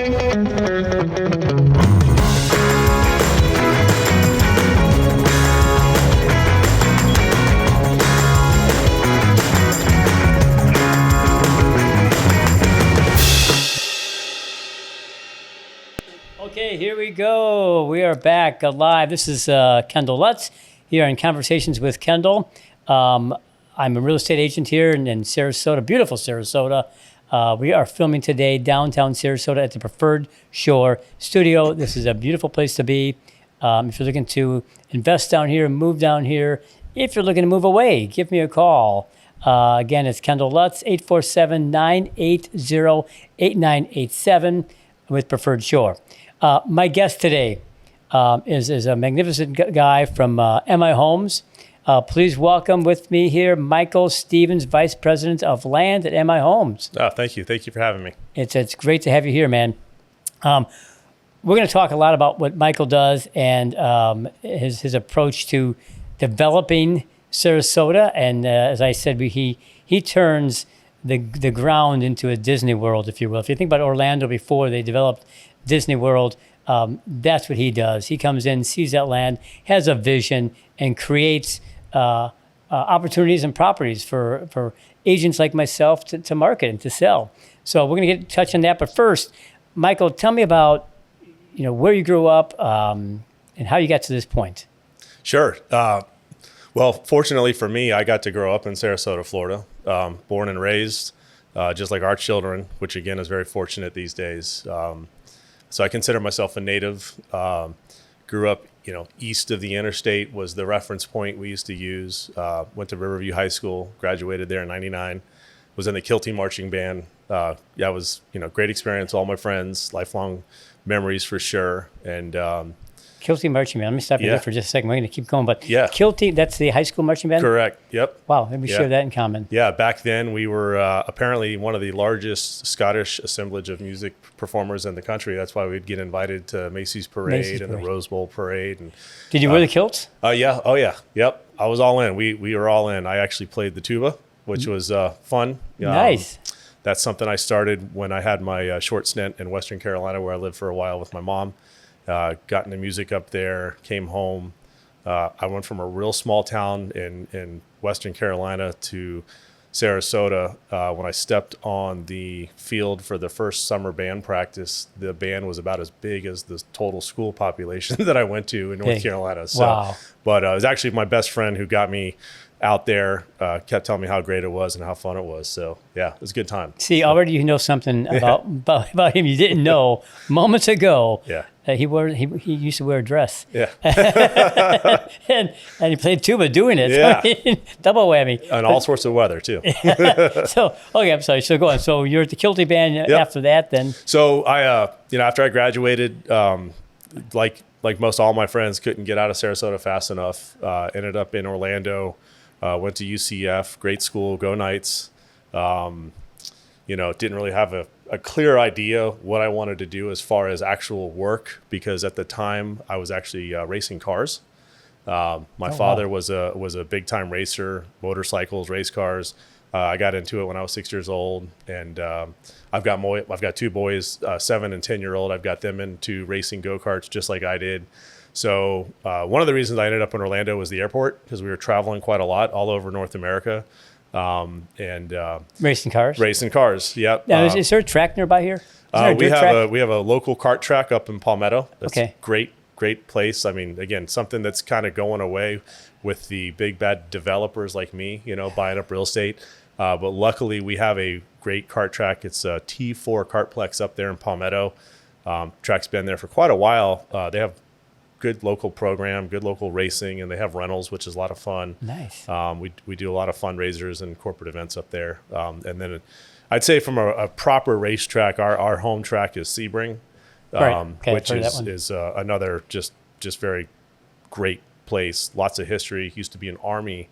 Okay, here we go. We are back live. This is Kendall Lutz here in Conversations with Kendall. I'm a real estate agent here in Sarasota, beautiful Sarasota. We are filming today downtown Sarasota at the Preferred Shore Studio. This is a beautiful place to be. If you're looking to invest down here, move down here. If you're looking to move away, give me a call. Again, it's Kendall Lutz, 847-980-8987 with Preferred Shore. My guest today is a magnificent guy from MI Homes. Please welcome with me here Michael Stevens, Vice President of Land at MI Homes. Oh, thank you. Thank you for having me. It's great to have you here, man. We're going to talk a lot about what Michael does and his approach to developing Sarasota. And as I said, he turns the ground into a Disney World, if you will. If you think about Orlando before they developed Disney World, that's what he does. He comes in, sees that land, has a vision, and creates opportunities and properties for agents like myself to market and to sell. So we're going to touch on that. But first, Michael, tell me about where you grew up and how you got to this point. Sure. Well, fortunately for me, I got to grow up in Sarasota, Florida, born and raised, just like our children, which again is very fortunate these days. So I consider myself a native. Grew up, east of the interstate was the reference point we used to use. Went to Riverview High School, graduated there in '99. Was in the Kilty marching band. It was, great experience. All my friends, lifelong memories for sure. And Kilty marching band. Let me stop you there for just a second. We're going to keep going, but Kilty, that's the high school marching band? Correct. Yep. Wow, we share that in common. Yeah, back then we were apparently one of the largest Scottish assemblage of music performers in the country. That's why we'd get invited to Macy's Parade and the Rose Bowl Parade. And did you wear the kilts? Yeah. Oh, yeah. Yep. I was all in. We were all in. I actually played the tuba, which was fun. Nice. That's something I started when I had my short stint in Western Carolina, where I lived for a while with my mom. Got into music up there, came home. I went from a real small town in Western Carolina to Sarasota. When I stepped on the field for the first summer band practice, the band was about as big as the total school population that I went to in North Carolina. So, wow. But it was actually my best friend who got me out there, kept telling me how great it was and how fun it was. So yeah, it was a good time. See, already you know something about him you didn't know moments ago. Yeah. He used to wear a dress. Yeah. and he played tuba doing it. Yeah. So, double whammy. And all sorts of weather too. So, okay, I'm sorry. So go on. So you're at the Kilty band after that then? So I, after I graduated, like most all my friends, couldn't get out of Sarasota fast enough. Ended up in Orlando. Went to UCF, great school, go Knights. Didn't really have a clear idea what I wanted to do as far as actual work, because at the time I was actually racing cars. My father was a big time racer, motorcycles, race cars. I got into it when I was 6 years old, and I've got two boys, 7 and 10-year-old. I've got them into racing go-karts just like I did. So one of the reasons I ended up in Orlando was the airport, because we were traveling quite a lot all over North America. Racing cars. Yep. Now, is there a track nearby here? We have a local kart track up in Palmetto. That's great place. I mean, again, something that's kind of going away with the big bad developers like me, buying up real estate. But luckily we have a great kart track. It's a T4 Kartplex up there in Palmetto. Track's been there for quite a while. They have good local program, good local racing, and they have rentals, which is a lot of fun. Nice. We do a lot of fundraisers and corporate events up there. And then I'd say from a proper racetrack, our home track is Sebring, which is another just very great place. Lots of history. Used to be an Army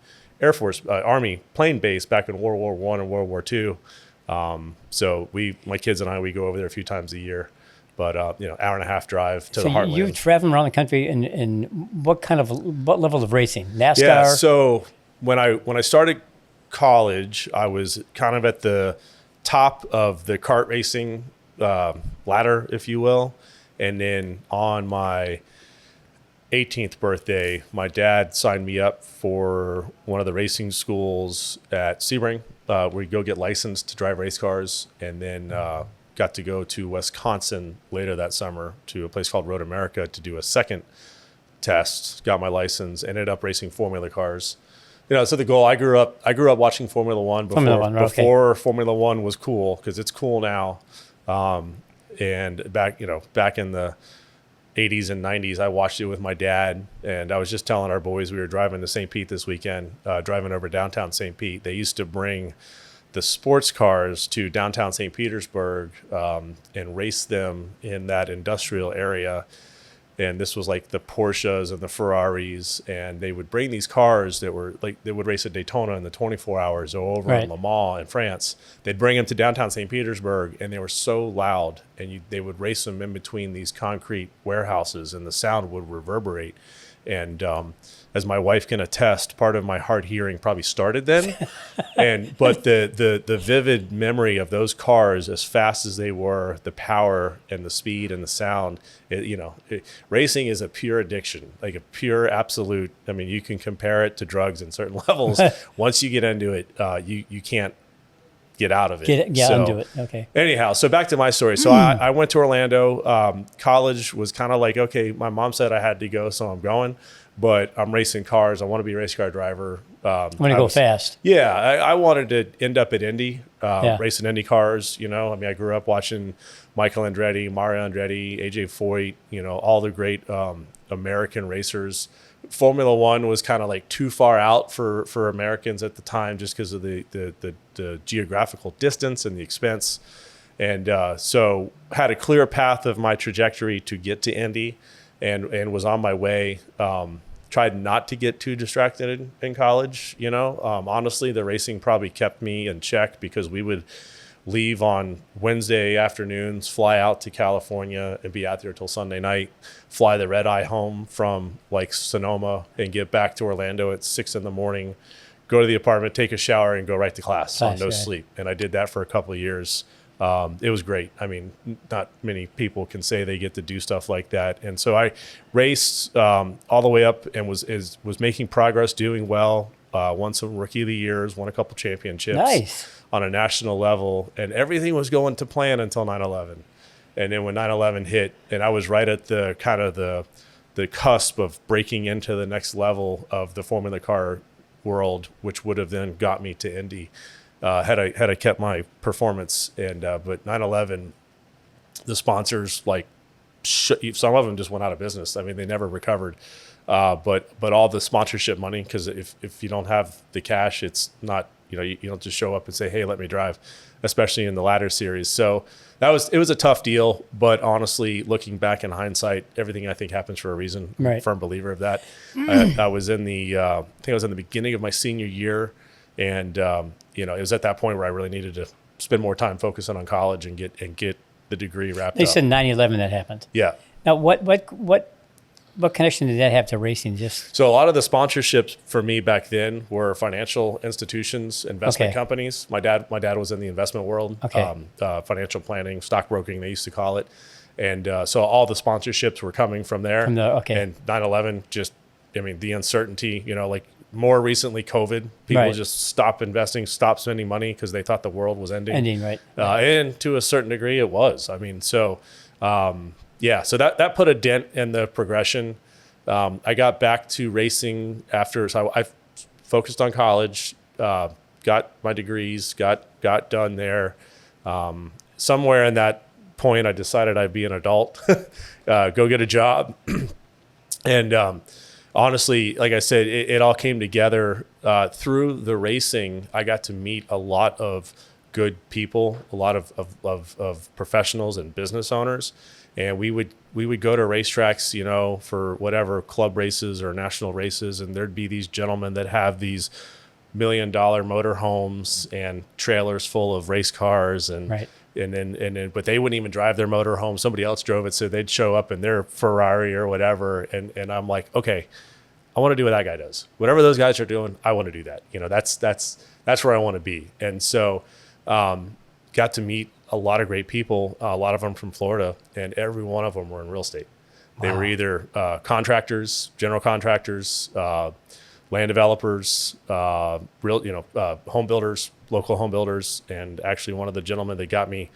plane base back in World War I and World War II. So my kids and I go over there a few times a year. But hour and a half drive to the heartland. So you've traveled around the country in what level of racing? NASCAR? Yeah. So when I started college, I was kind of at the top of the kart racing ladder, if you will. And then on my 18th birthday, my dad signed me up for one of the racing schools at Sebring, where you go get licensed to drive race cars, and then got to go to Wisconsin later that summer to a place called Road America to do a second test. Got my license, ended up racing Formula cars. So the goal. I grew up watching Formula One before Formula One was cool, because it's cool now. And back in the 80s and 90s, I watched it with my dad, and I was just telling our boys, we were driving to St. Pete this weekend, driving over downtown St. Pete. They used to bring the sports cars to downtown St. Petersburg and race them in that industrial area. And this was like the Porsches and the Ferraris, and they would bring these cars that were like, they would race at Daytona in the 24 hours, or over in Le Mans in France. They'd bring them to downtown St. Petersburg, and they were so loud, and they would race them in between these concrete warehouses, and the sound would reverberate. And as my wife can attest, part of my hard hearing probably started then. But the vivid memory of those cars, as fast as they were, the power and the speed and the sound, racing is a pure addiction, like a pure absolute. I mean, you can compare it to drugs in certain levels. Once you get into it, you can't get out of it. Get into it. Okay. Anyhow, so back to my story. So I went to Orlando. College was kind of like, okay, my mom said I had to go, so I'm going. But I'm racing cars. I want to be a race car driver. I want to go fast. Yeah, I wanted to end up at Indy, racing Indy cars. I grew up watching Michael Andretti, Mario Andretti, AJ Foyt, all the great American racers. Formula One was kind of like too far out for Americans at the time, just because of the geographical distance and the expense. And so had a clear path of my trajectory to get to Indy, and was on my way. Tried not to get too distracted in college. Honestly, the racing probably kept me in check, because we would leave on Wednesday afternoons, fly out to California and be out there till Sunday night, fly the red eye home from like Sonoma, and get back to Orlando at 6 a.m, go to the apartment, take a shower, and go right to class on no sleep. And I did that for a couple of years. It was great. I mean, not many people can say they get to do stuff like that. And so I raced all the way up, and was making progress, doing well, won some Rookie of the Years, won a couple championships on a national level, and everything was going to plan until 9/11. And then when 9/11 hit, and I was right at the kind of the cusp of breaking into the next level of the Formula car world, which would have then got me to Indy. Had I kept my performance, but 9/11, the sponsors, like some of them just went out of business. I mean, they never recovered. But all the sponsorship money, because if you don't have the cash, it's not, you don't just show up and say, hey, let me drive, especially in the ladder series. So it was a tough deal, but honestly, looking back in hindsight, everything I think happens for a reason. I'm a firm believer of that. I was in I think I was in the beginning of my senior year. And, it was at that point where I really needed to spend more time focusing on college and get the degree wrapped up. They said 9/11 that happened. Yeah. Now, what connection did that have to racing? So a lot of the sponsorships for me back then were financial institutions, investment companies. My dad was in the investment world, financial planning, stockbroking, they used to call it. And so all the sponsorships were coming from there. And 9/11 just, the uncertainty, like, more recently, COVID, people just stopped investing, stopped spending money, because they thought the world was ending. And to a certain degree, it was. So that put a dent in the progression. I got back to racing after, so I focused on college, got my degrees, got done there. Somewhere in that point, I decided I'd be an adult, go get a job. And honestly, like I said, it all came together through the racing. I got to meet a lot of good people, a lot of professionals and business owners, and we would go to racetracks, for whatever club races or national races, and there'd be these gentlemen that have these $1 million motorhomes and trailers full of race cars, and but they wouldn't even drive their motorhome. Somebody else drove it, so they'd show up in their Ferrari or whatever. And I'm like, okay, I want to do what that guy does. Whatever those guys are doing, I want to do that. That's where I want to be. And so got to meet a lot of great people, a lot of them from Florida, and every one of them were in real estate. They were either contractors, general contractors, land developers, home builders, local home builders. And actually one of the gentlemen that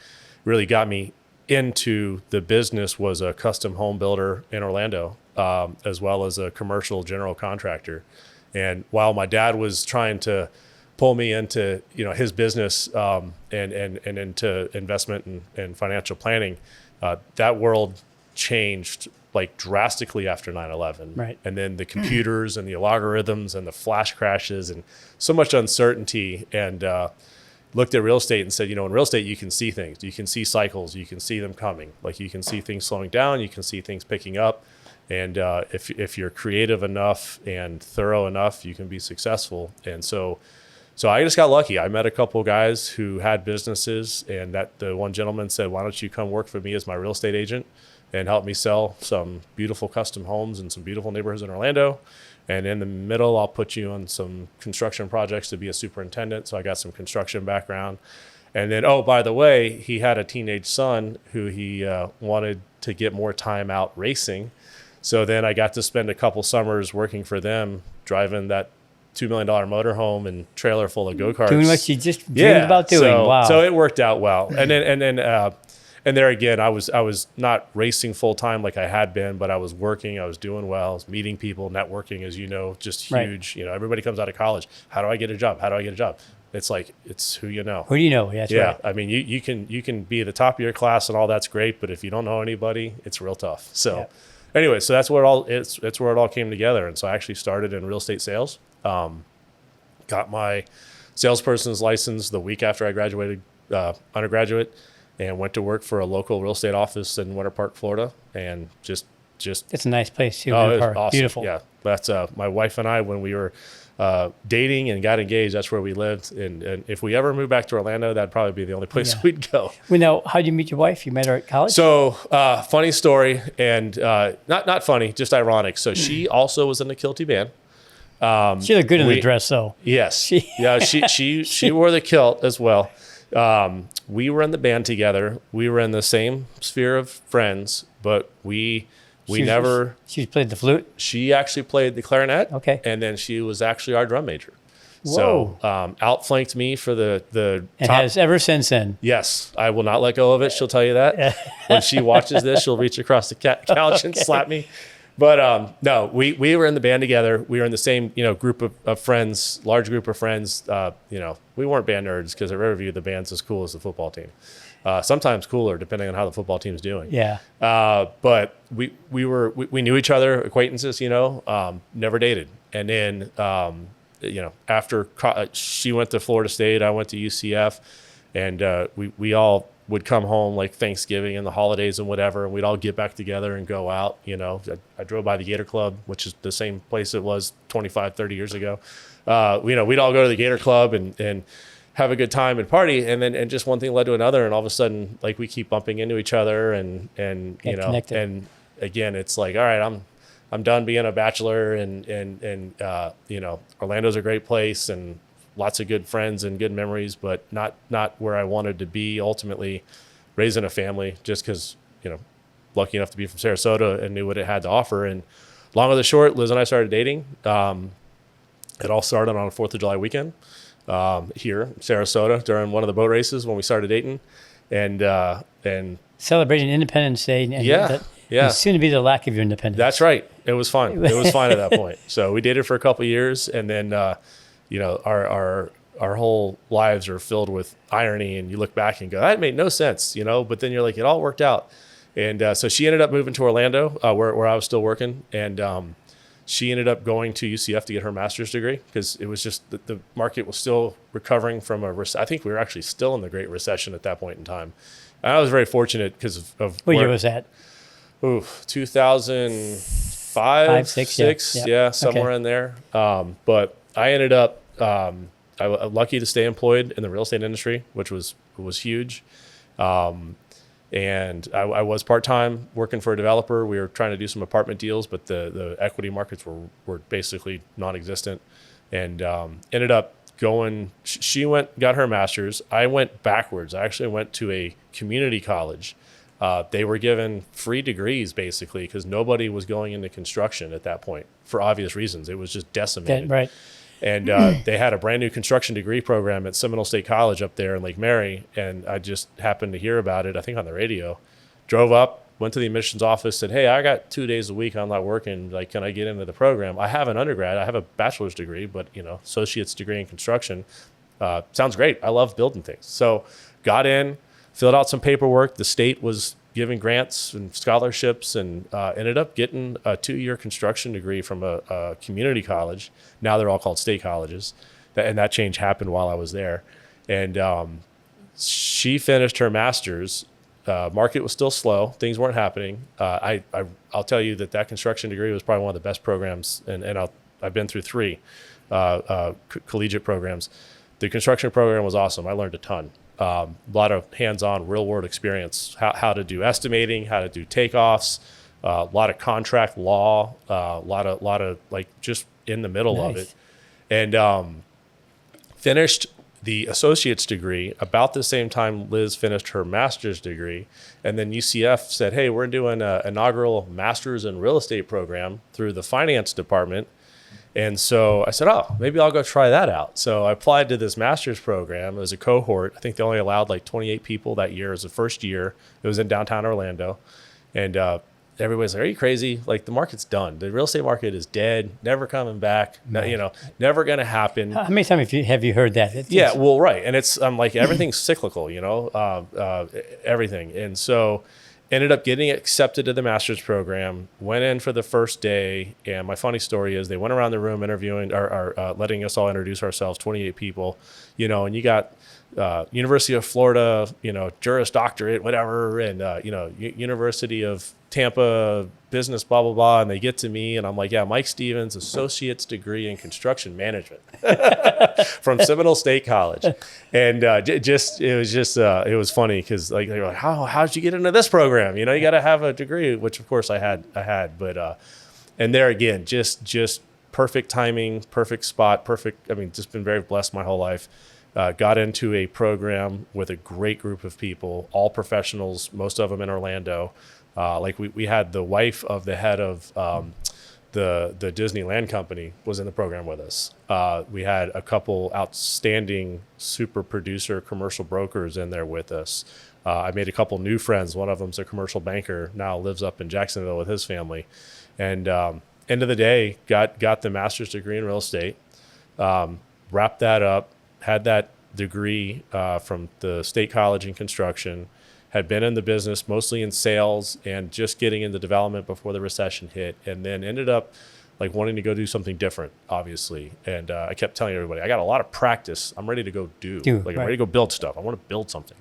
really got me into the business was a custom home builder in Orlando, as well as a commercial general contractor. And while my dad was trying to pull me into, his business, and into investment and financial planning, that world changed like drastically after 9/11. Right. And then the computers and the algorithms and the flash crashes and so much uncertainty, and looked at real estate and said, in real estate, you can see things, you can see cycles, you can see them coming. Like you can see things slowing down, you can see things picking up. And if you're creative enough and thorough enough, you can be successful. And so I just got lucky. I met a couple of guys who had businesses, and that the one gentleman said, why don't you come work for me as my real estate agent and help me sell some beautiful custom homes in some beautiful neighborhoods in Orlando. And in the middle, I'll put you on some construction projects to be a superintendent. So I got some construction background. And then, oh, by the way, he had a teenage son who he wanted to get more time out racing. So then I got to spend a couple summers working for them, driving that $2 million motorhome and trailer full of go-karts. Doing what you just dreamed about doing. Wow. So it worked out well. And there again, I was not racing full time like I had been, but I was working, I was doing well, I was meeting people, networking, as you know, just huge. Right. Everybody comes out of college. How do I get a job? How do I get a job? It's like, it's who you know. Who do you know? That's right. I mean, you can be the top of your class and all that's great, but if you don't know anybody, it's real tough. So anyway, so that's where it's where it all came together. And so I actually started in real estate sales. Got my salesperson's license the week after I graduated undergraduate, and went to work for a local real estate office in Winter Park, Florida. And just it's a nice place too. Oh, Winter it's Park. awesome. Beautiful. Yeah, that's my wife and I, when we were dating and got engaged, that's where we lived. And if we ever moved back to Orlando, that'd probably be the only place we'd go. Well, now, how did you meet your wife? You met her at college? So funny story, and not funny, just ironic. So she also was in the Kilty band. She looked good in the dress, though. Yes. She wore the kilt as well. We were in the band together. We were in the same sphere of friends, but she played the flute. She actually played the clarinet. Okay. And then she was actually our drum major. Whoa. So outflanked me for the and top. has ever since then. Yes, I will not let go of it. She'll tell you that. When she watches this, she'll reach across the couch and slap me. But no, we were in the band together. We were in the same group of friends, large group of friends. We weren't band nerds because at Riverview the band's as cool as the football team. Sometimes cooler depending on how the football team's doing. Yeah. But we knew each other, acquaintances. Never dated. And then after she went to Florida State, I went to UCF, and we all would come home like Thanksgiving and the holidays and whatever, and we'd all get back together and go out. I drove by the Gator Club, which is the same place it was 25, 30 years ago. We'd all go to the Gator Club and have a good time and party, and just one thing led to another, and all of a sudden, like, we keep bumping into each other, and connected. And again, it's like, all right, I'm done being a bachelor, and Orlando's a great place, and lots of good friends and good memories, but not where I wanted to be ultimately, raising a family, just because, lucky enough to be from Sarasota and knew what it had to offer. And long or the short, Liz and I started dating. It all started on a 4th of July weekend here in Sarasota during one of the boat races when we started dating. And celebrating Independence Day. And soon to be the lack of your independence. That's right. It was fun. It was fine at that point. So we dated for a couple of years, and then our whole lives are filled with irony, and you look back and go, that made no sense, but then you're like, it all worked out. And so she ended up moving to Orlando, where I was still working, and she ended up going to UCF to get her master's degree, because it was just the market was still recovering from I think we were actually still in the Great Recession at that point in time. And I was very fortunate because of what year was that? 2005, 6, somewhere in there. But I ended up I was lucky to stay employed in the real estate industry, which was huge. And I was part-time working for a developer. We were trying to do some apartment deals, but the equity markets were basically non-existent, and ended up she got her master's. I went backwards. I actually went to a community college. They were given free degrees basically because nobody was going into construction at that point for obvious reasons. It was just decimated. Right. And they had a brand new construction degree program at Seminole State College up there in Lake Mary. And I just happened to hear about it, I think on the radio. Drove up, went to the admissions office, said, hey, I got 2 days a week. I'm not working. Like, can I get into the program? I have an undergrad. I have a bachelor's degree, but, associate's degree in construction. Sounds great. I love building things. So got in, filled out some paperwork. The state was giving grants and scholarships and ended up getting a 2-year construction degree from a community college. Now they're all called state colleges. And that change happened while I was there. And she finished her master's. Market was still slow. Things weren't happening. I'll tell you that construction degree was probably one of the best programs, and I've been through 3 collegiate programs. The construction program was awesome. I learned a ton. A lot of hands-on, real-world experience, how to do estimating, how to do takeoffs, a lot of contract law, a lot of like just in the middle of it, and finished the associate's degree about the same time Liz finished her master's degree. And then UCF said, hey, we're doing an inaugural master's in real estate program through the finance department. And so I said, oh, maybe I'll go try that out. So I applied to this master's program. It was a cohort. I think they only allowed like 28 people that year. It was the first year. It was in downtown Orlando. And everybody's like, are you crazy? Like, the market's done. The real estate market is dead, never coming back, never going to happen. How many times have you heard that? Well, right. And I'm like, everything's cyclical, everything. And so ended up getting accepted to the master's program, went in for the first day. And my funny story is they went around the room interviewing or letting us all introduce ourselves, 28 people, and you got University of Florida, Juris Doctorate, whatever, and, University of Tampa business, blah, blah, blah. And they get to me and I'm like, yeah, Mike Stevens, associate's degree in construction management from Seminole State College. And it was funny because like, they were like, how'd you get into this program? You got to have a degree, which of course I had, but, and there again, just perfect timing, perfect spot, just been very blessed my whole life. Got into a program with a great group of people, all professionals, most of them in Orlando. We had the wife of the head of the Disneyland company was in the program with us. We had a couple outstanding super producer commercial brokers in there with us. I made a couple new friends. One of them's a commercial banker, now lives up in Jacksonville with his family. And end of the day, got the master's degree in real estate, wrapped that up, had that degree from the State College in construction, had been in the business mostly in sales and just getting into development before the recession hit, and then ended up like wanting to go do something different, obviously. And I kept telling everybody, I got a lot of practice. I'm ready to go I'm ready to go build stuff. I want to build something.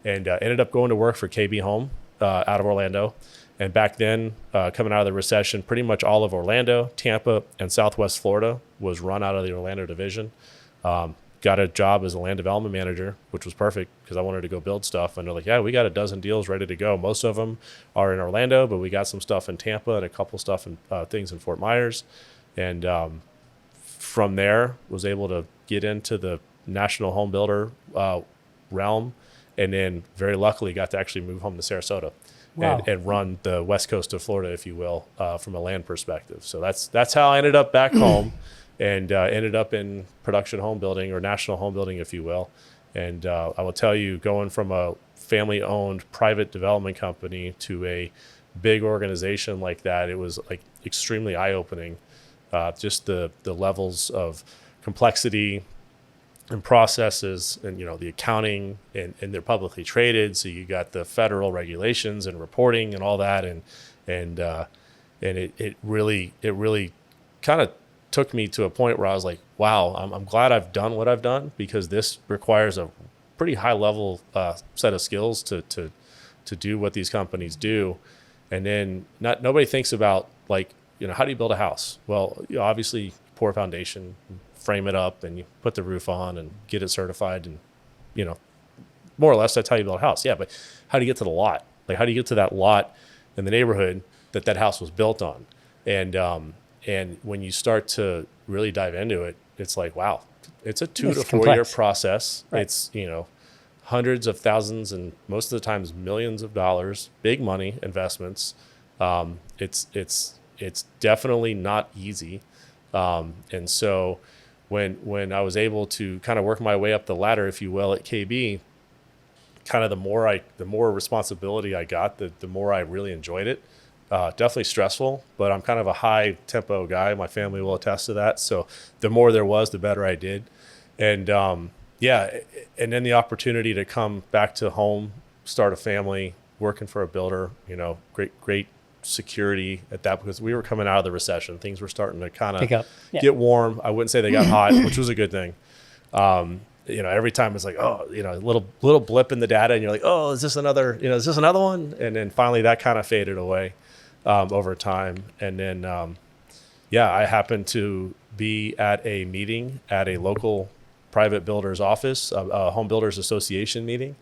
And ended up going to work for KB Home out of Orlando. And back then, coming out of the recession, pretty much all of Orlando, Tampa, and Southwest Florida was run out of the Orlando division. Got a job as a land development manager, which was perfect because I wanted to go build stuff. And they're like, yeah, we got a dozen deals ready to go. Most of them are in Orlando, but we got some stuff in Tampa and a couple stuff and things in Fort Myers. And from there, was able to get into the national home builder realm. And then very luckily got to actually move home to Sarasota. Wow. And run the west coast of Florida, if you will, from a land perspective. So that's how I ended up back home. And ended up in production home building or national home building, if you will. And I will tell you, going from a family-owned private development company to a big organization like that, it was like extremely eye-opening. Just the levels of complexity and processes, and the accounting, and they're publicly traded, so you got the federal regulations and reporting and all that, and it really kind of took me to a point where I was like, wow, I'm glad I've done what I've done, because this requires a pretty high level set of skills to do what these companies do. And then nobody thinks about like, how do you build a house? Well, obviously pour a foundation, frame it up, and you put the roof on and get it certified. And, more or less that's how you build a house. Yeah. But how do you get to the lot? Like, how do you get to that lot in the neighborhood that house was built on? And when you start to really dive into it, it's like, wow, it's a 2 It's to 4 year complex. process. Right. It's, hundreds of thousands and most of the times millions of dollars, big money investments. It's definitely not easy. And so when I was able to kind of work my way up the ladder, if you will, at KB, kind of the more responsibility I got, the more I really enjoyed it. Definitely stressful, but I'm kind of a high tempo guy. My family will attest to that. So the more there was, the better I did. And yeah, and then the opportunity to come back to home, start a family, working for a builder, great security at that, because we were coming out of the recession. Things were starting to kind Pick of up. Yeah. get warm. I wouldn't say they got hot, which was a good thing. Every time it's like, a little blip in the data, and you're like, oh, is this another one? And then finally that kind of faded away over time. And then, I happened to be at a meeting at a local private builder's office, a home builders association meeting.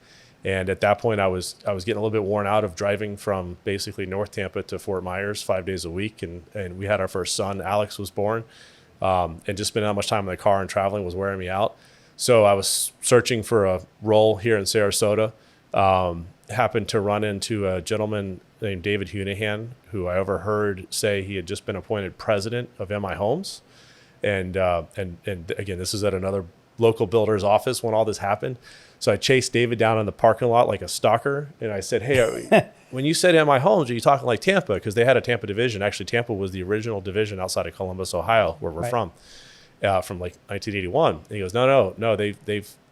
And at that point I was getting a little bit worn out of driving from basically North Tampa to Fort Myers 5 days a week. And we had our first son, Alex, was born. And just spending that much time in the car and traveling was wearing me out. So I was searching for a role here in Sarasota. Happened to run into a gentleman named David Hunahan, who I overheard say he had just been appointed president of MI Homes. And again, this is at another local builder's office when all this happened. So I chased David down in the parking lot like a stalker. And I said, hey, when you said MI Homes, are you talking like Tampa? Because they had a Tampa division. Actually, Tampa was the original division outside of Columbus, Ohio, where we're Right. from like 1981. And he goes, no.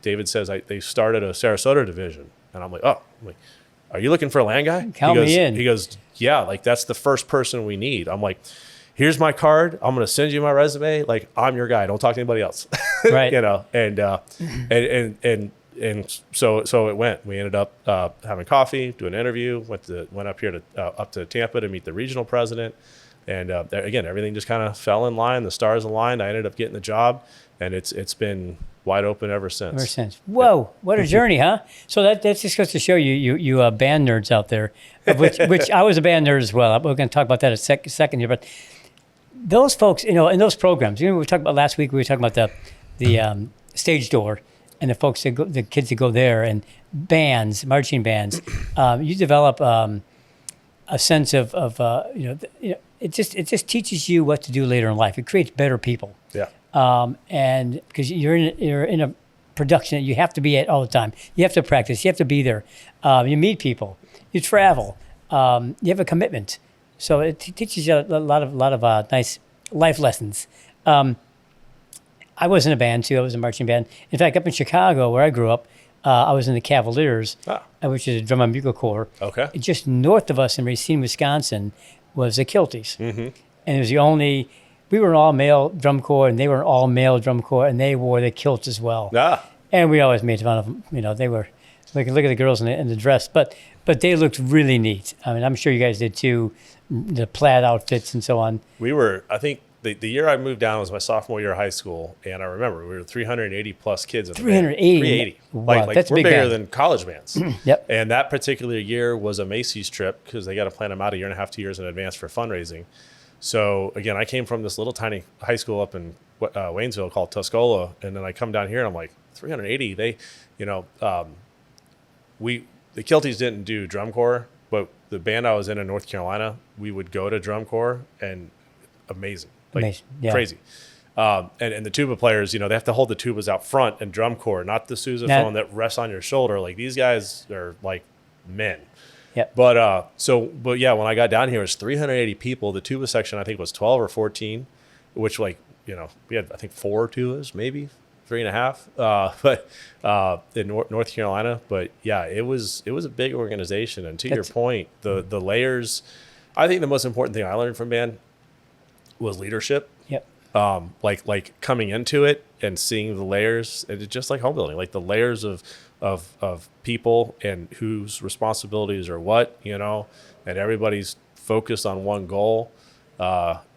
David says they started a Sarasota division. And I'm like, are you looking for a land guy? Count me in. He goes, yeah, like that's the first person we need. I'm like, here's my card. I'm going to send you my resume. Like, I'm your guy. Don't talk to anybody else. Right. And so it went. We ended up having coffee, doing an interview, went up here up to Tampa to meet the regional president. And again, everything just kind of fell in line. The stars aligned. I ended up getting the job, and it's been wide open ever since. Ever since. Whoa, what a journey, huh? So that just goes to show you band nerds out there, of which I was a band nerd as well. We're going to talk about that in a second here, but those folks, in those programs, we talked about last week. We were talking about the stage door and the folks the kids that go there, and bands, marching bands. You develop a sense of it just teaches you what to do later in life. It creates better people. Yeah. And because you're in a production that you have to be at all the time. You have to practice. You have to be there. You meet people. You travel. You have a commitment. So it teaches you a lot of nice life lessons. I was in a band too. I was in a marching band. In fact, up in Chicago, where I grew up, I was in the Cavaliers, which is a drum and bugle corps. Okay. Just north of us in Racine, Wisconsin, was the Kilties. Mm-hmm. And it was the only. We were an all-male drum corps, and they were an all-male drum corps, and they wore the kilts as well. And we always made fun of them. They were look at the girls in the dress, but they looked really neat. I mean, I'm sure you guys did too. The plaid outfits and so on. We were, I think, the year I moved down was my sophomore year of high school, and I remember we were 380 plus kids in the band. 380. Wow, that's we're a big bigger band. than college bands. Yep. And that particular year was a Macy's trip, because they got to plan them out a year and a half, 2 years in advance for fundraising. So again, I came from this little tiny high school up in Waynesville called Tuscola, and then I come down here and I'm like, 380. They, the Kilties didn't do drum corps, but the band I was in North Carolina, we would go to drum corps, and amazing, Yeah. crazy. And the tuba players, they have to hold the tubas out front in drum corps, not the sousaphone that rests on your shoulder. Like, these guys are like men. Yep. But yeah, when I got down here, it was 380 people. The tuba section, I think, was 12 or 14, which we had, I think, 4 tubas, maybe 3.5, in North Carolina. But yeah, it was a big organization. And to your point, the layers, I think the most important thing I learned from band was leadership. Yep. Like coming into it and seeing the layers, and it's just like home building, like the layers of people and whose responsibilities are what, and everybody's focused on one goal.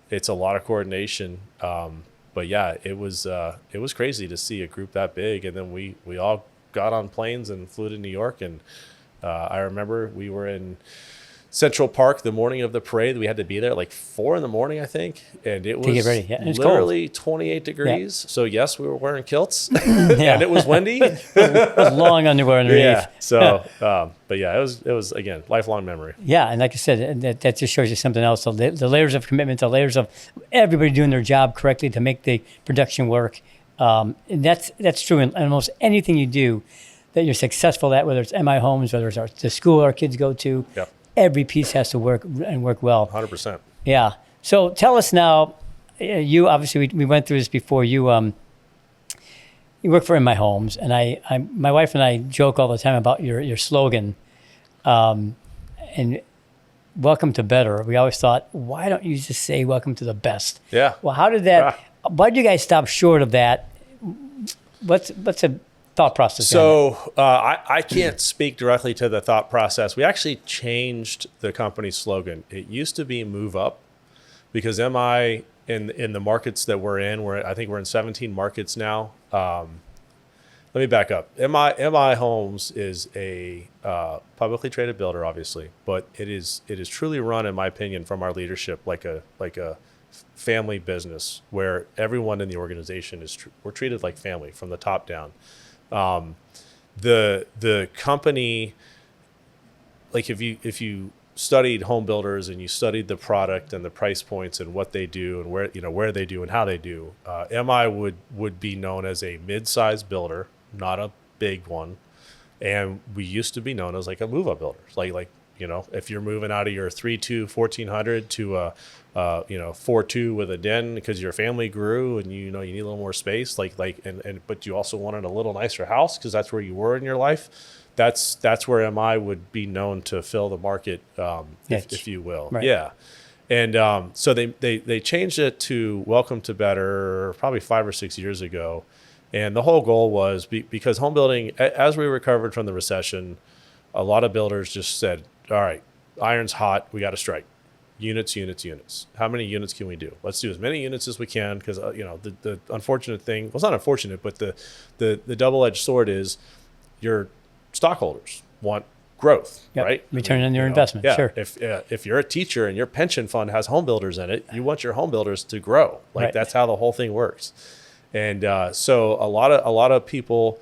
It's a lot of coordination. But yeah, it was crazy to see a group that big. And then we all got on planes and flew to New York. And I remember we were in Central Park the morning of the parade. We had to be there at like 4 a.m, I think, and it was get ready. Yeah, and it's literally 28 degrees. So yes, we were wearing kilts, Yeah. and it was windy. Long underwear underneath. Yeah. So, but yeah, it was again lifelong memory. Yeah, and like I said, that just shows you something else. The layers of commitment, the layers of everybody doing their job correctly to make the production work. And that's true in almost anything you do that you're successful at, whether it's MI Homes, whether it's the school our kids go to. Yep. Every piece has to work and work well. 100%. Yeah. So tell us now, you obviously, we went through this before. You work for In My Homes, and my wife and I joke all the time about your slogan, and welcome to better. We always thought, why don't you just say welcome to the best? Yeah. Well, how did that, why did you guys stop short of that? What's a thought process? So I can't speak directly to the thought process. We actually changed the company slogan. It used to be Move Up, because MI in the markets that we're in, I think we're in 17 markets now. Let me back up. MI Homes is a publicly traded builder, obviously, but it is truly run, in my opinion, from our leadership like a family business where everyone in the organization we're treated like family from the top down. The company, like if you studied home builders and you studied the product and the price points and what they do and where they do and how they do, MI would be known as a mid-sized builder, not a big one. And we used to be known as like a move-up builder. Like if you're moving out of your 3.2 1400 to a 4.2 with a den because your family grew and you need a little more space, but you also wanted a little nicer house because that's where you were in your life. That's where MI would be known to fill the market, if you will. Right. Yeah. And so they changed it to Welcome to Better probably 5 or 6 years ago. And the whole goal was because home building, as we recovered from the recession, a lot of builders just said, all right, iron's hot, we got to strike. Units. How many units can we do? Let's do as many units as we can, because the unfortunate thing, well, it's not unfortunate, but the double-edged sword is your stockholders want growth, Yep. right? Return on your investment. Yeah. Sure. If you're a teacher and your pension fund has home builders in it, you want your home builders to grow. Right. That's how the whole thing works. And so a lot of people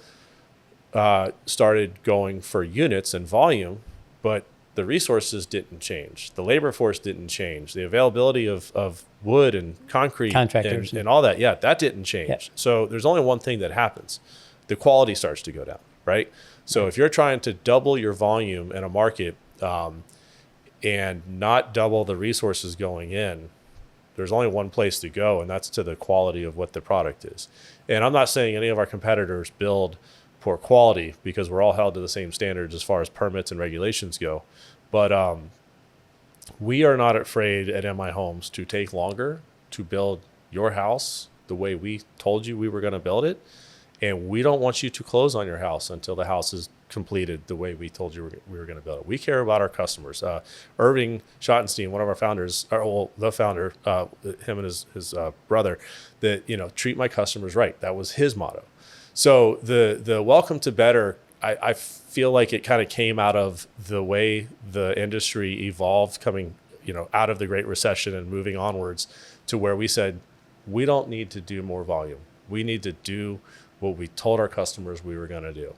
started going for units and volume, but the resources didn't change. The labor force didn't change. The availability of wood and concrete Contractors. and all that, that didn't change. Yep. So there's only one thing that happens. The quality starts to go down, right? So if you're trying to double your volume in a market and not double the resources going in, there's only one place to go, and that's to the quality of what the product is. And I'm not saying any of our competitors build poor quality, because we're all held to the same standards as far as permits and regulations go. But we are not afraid at MI Homes to take longer to build your house the way we told you we were going to build it. And we don't want you to close on your house until the house is completed the way we told you we were going to build it. We care about our customers. Irving Schottenstein, one of our founders, the founder, him and his brother, that treat my customers right. That was his motto. So the Welcome to Better, I feel like it kind of came out of the way the industry evolved, coming out of the Great Recession and moving onwards to where we said, we don't need to do more volume. We need to do what we told our customers we were going to do.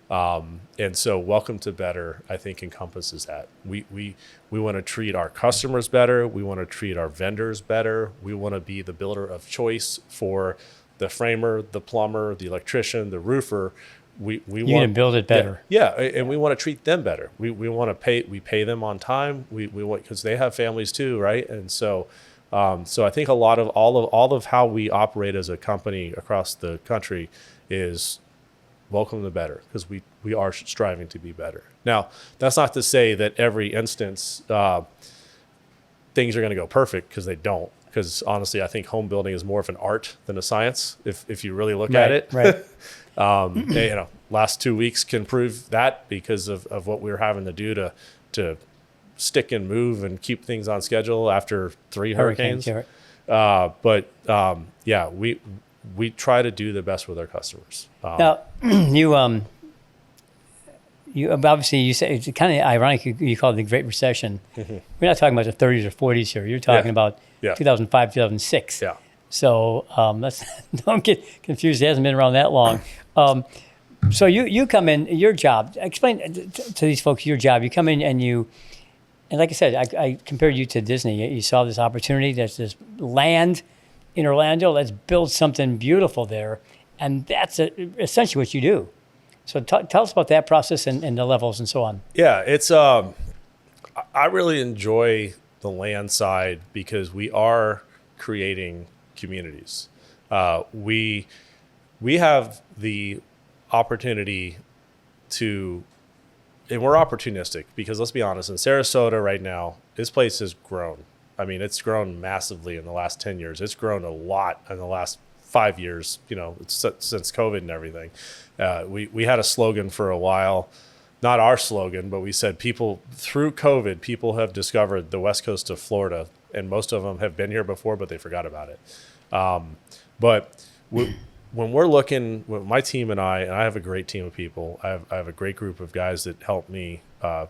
And so Welcome to Better, I think, encompasses that. We want to treat our customers better. We want to treat our vendors better. We want to be the builder of choice for the framer, the plumber, the electrician, the roofer. We want to build it better. Yeah, and we want to treat them better. We want to pay them on time. We want, because they have families too, right? And so I think all of how we operate as a company across the country is Welcome to Better, because we are striving to be better. Now, that's not to say that every instance things are going to go perfect, because they don't. Because honestly, I think home building is more of an art than a science, if you really look at it. Right. Last 2 weeks can prove that, because of what we were having to do to stick and move and keep things on schedule after 3 hurricanes. Yeah. We try to do the best with our customers. Now, you obviously you say it's kind of ironic you call it the Great Recession. We're not talking about the 30s or 40s here. You're talking about Yeah. 2005, 2006. Yeah. So let's don't get confused. It hasn't been around that long. So you come in, your job. Explain to these folks your job. You come in and like I said, I compared you to Disney. You saw this opportunity. There's this land in Orlando. Let's build something beautiful there, and that's essentially what you do. So tell us about that process and the levels and so on. Yeah, it's I really enjoy the land side because we are creating communities. We have the opportunity to, and we're opportunistic because let's be honest, in Sarasota right now, this place has grown. I mean, it's grown massively in the last 10 years. It's grown a lot in the last 5 years, since COVID and everything. We had a slogan for a while, not our slogan, but we said through COVID, people have discovered the West Coast of Florida, and most of them have been here before, but they forgot about it. When we're looking, my team and I have a great team of people. I have a great group of guys that help me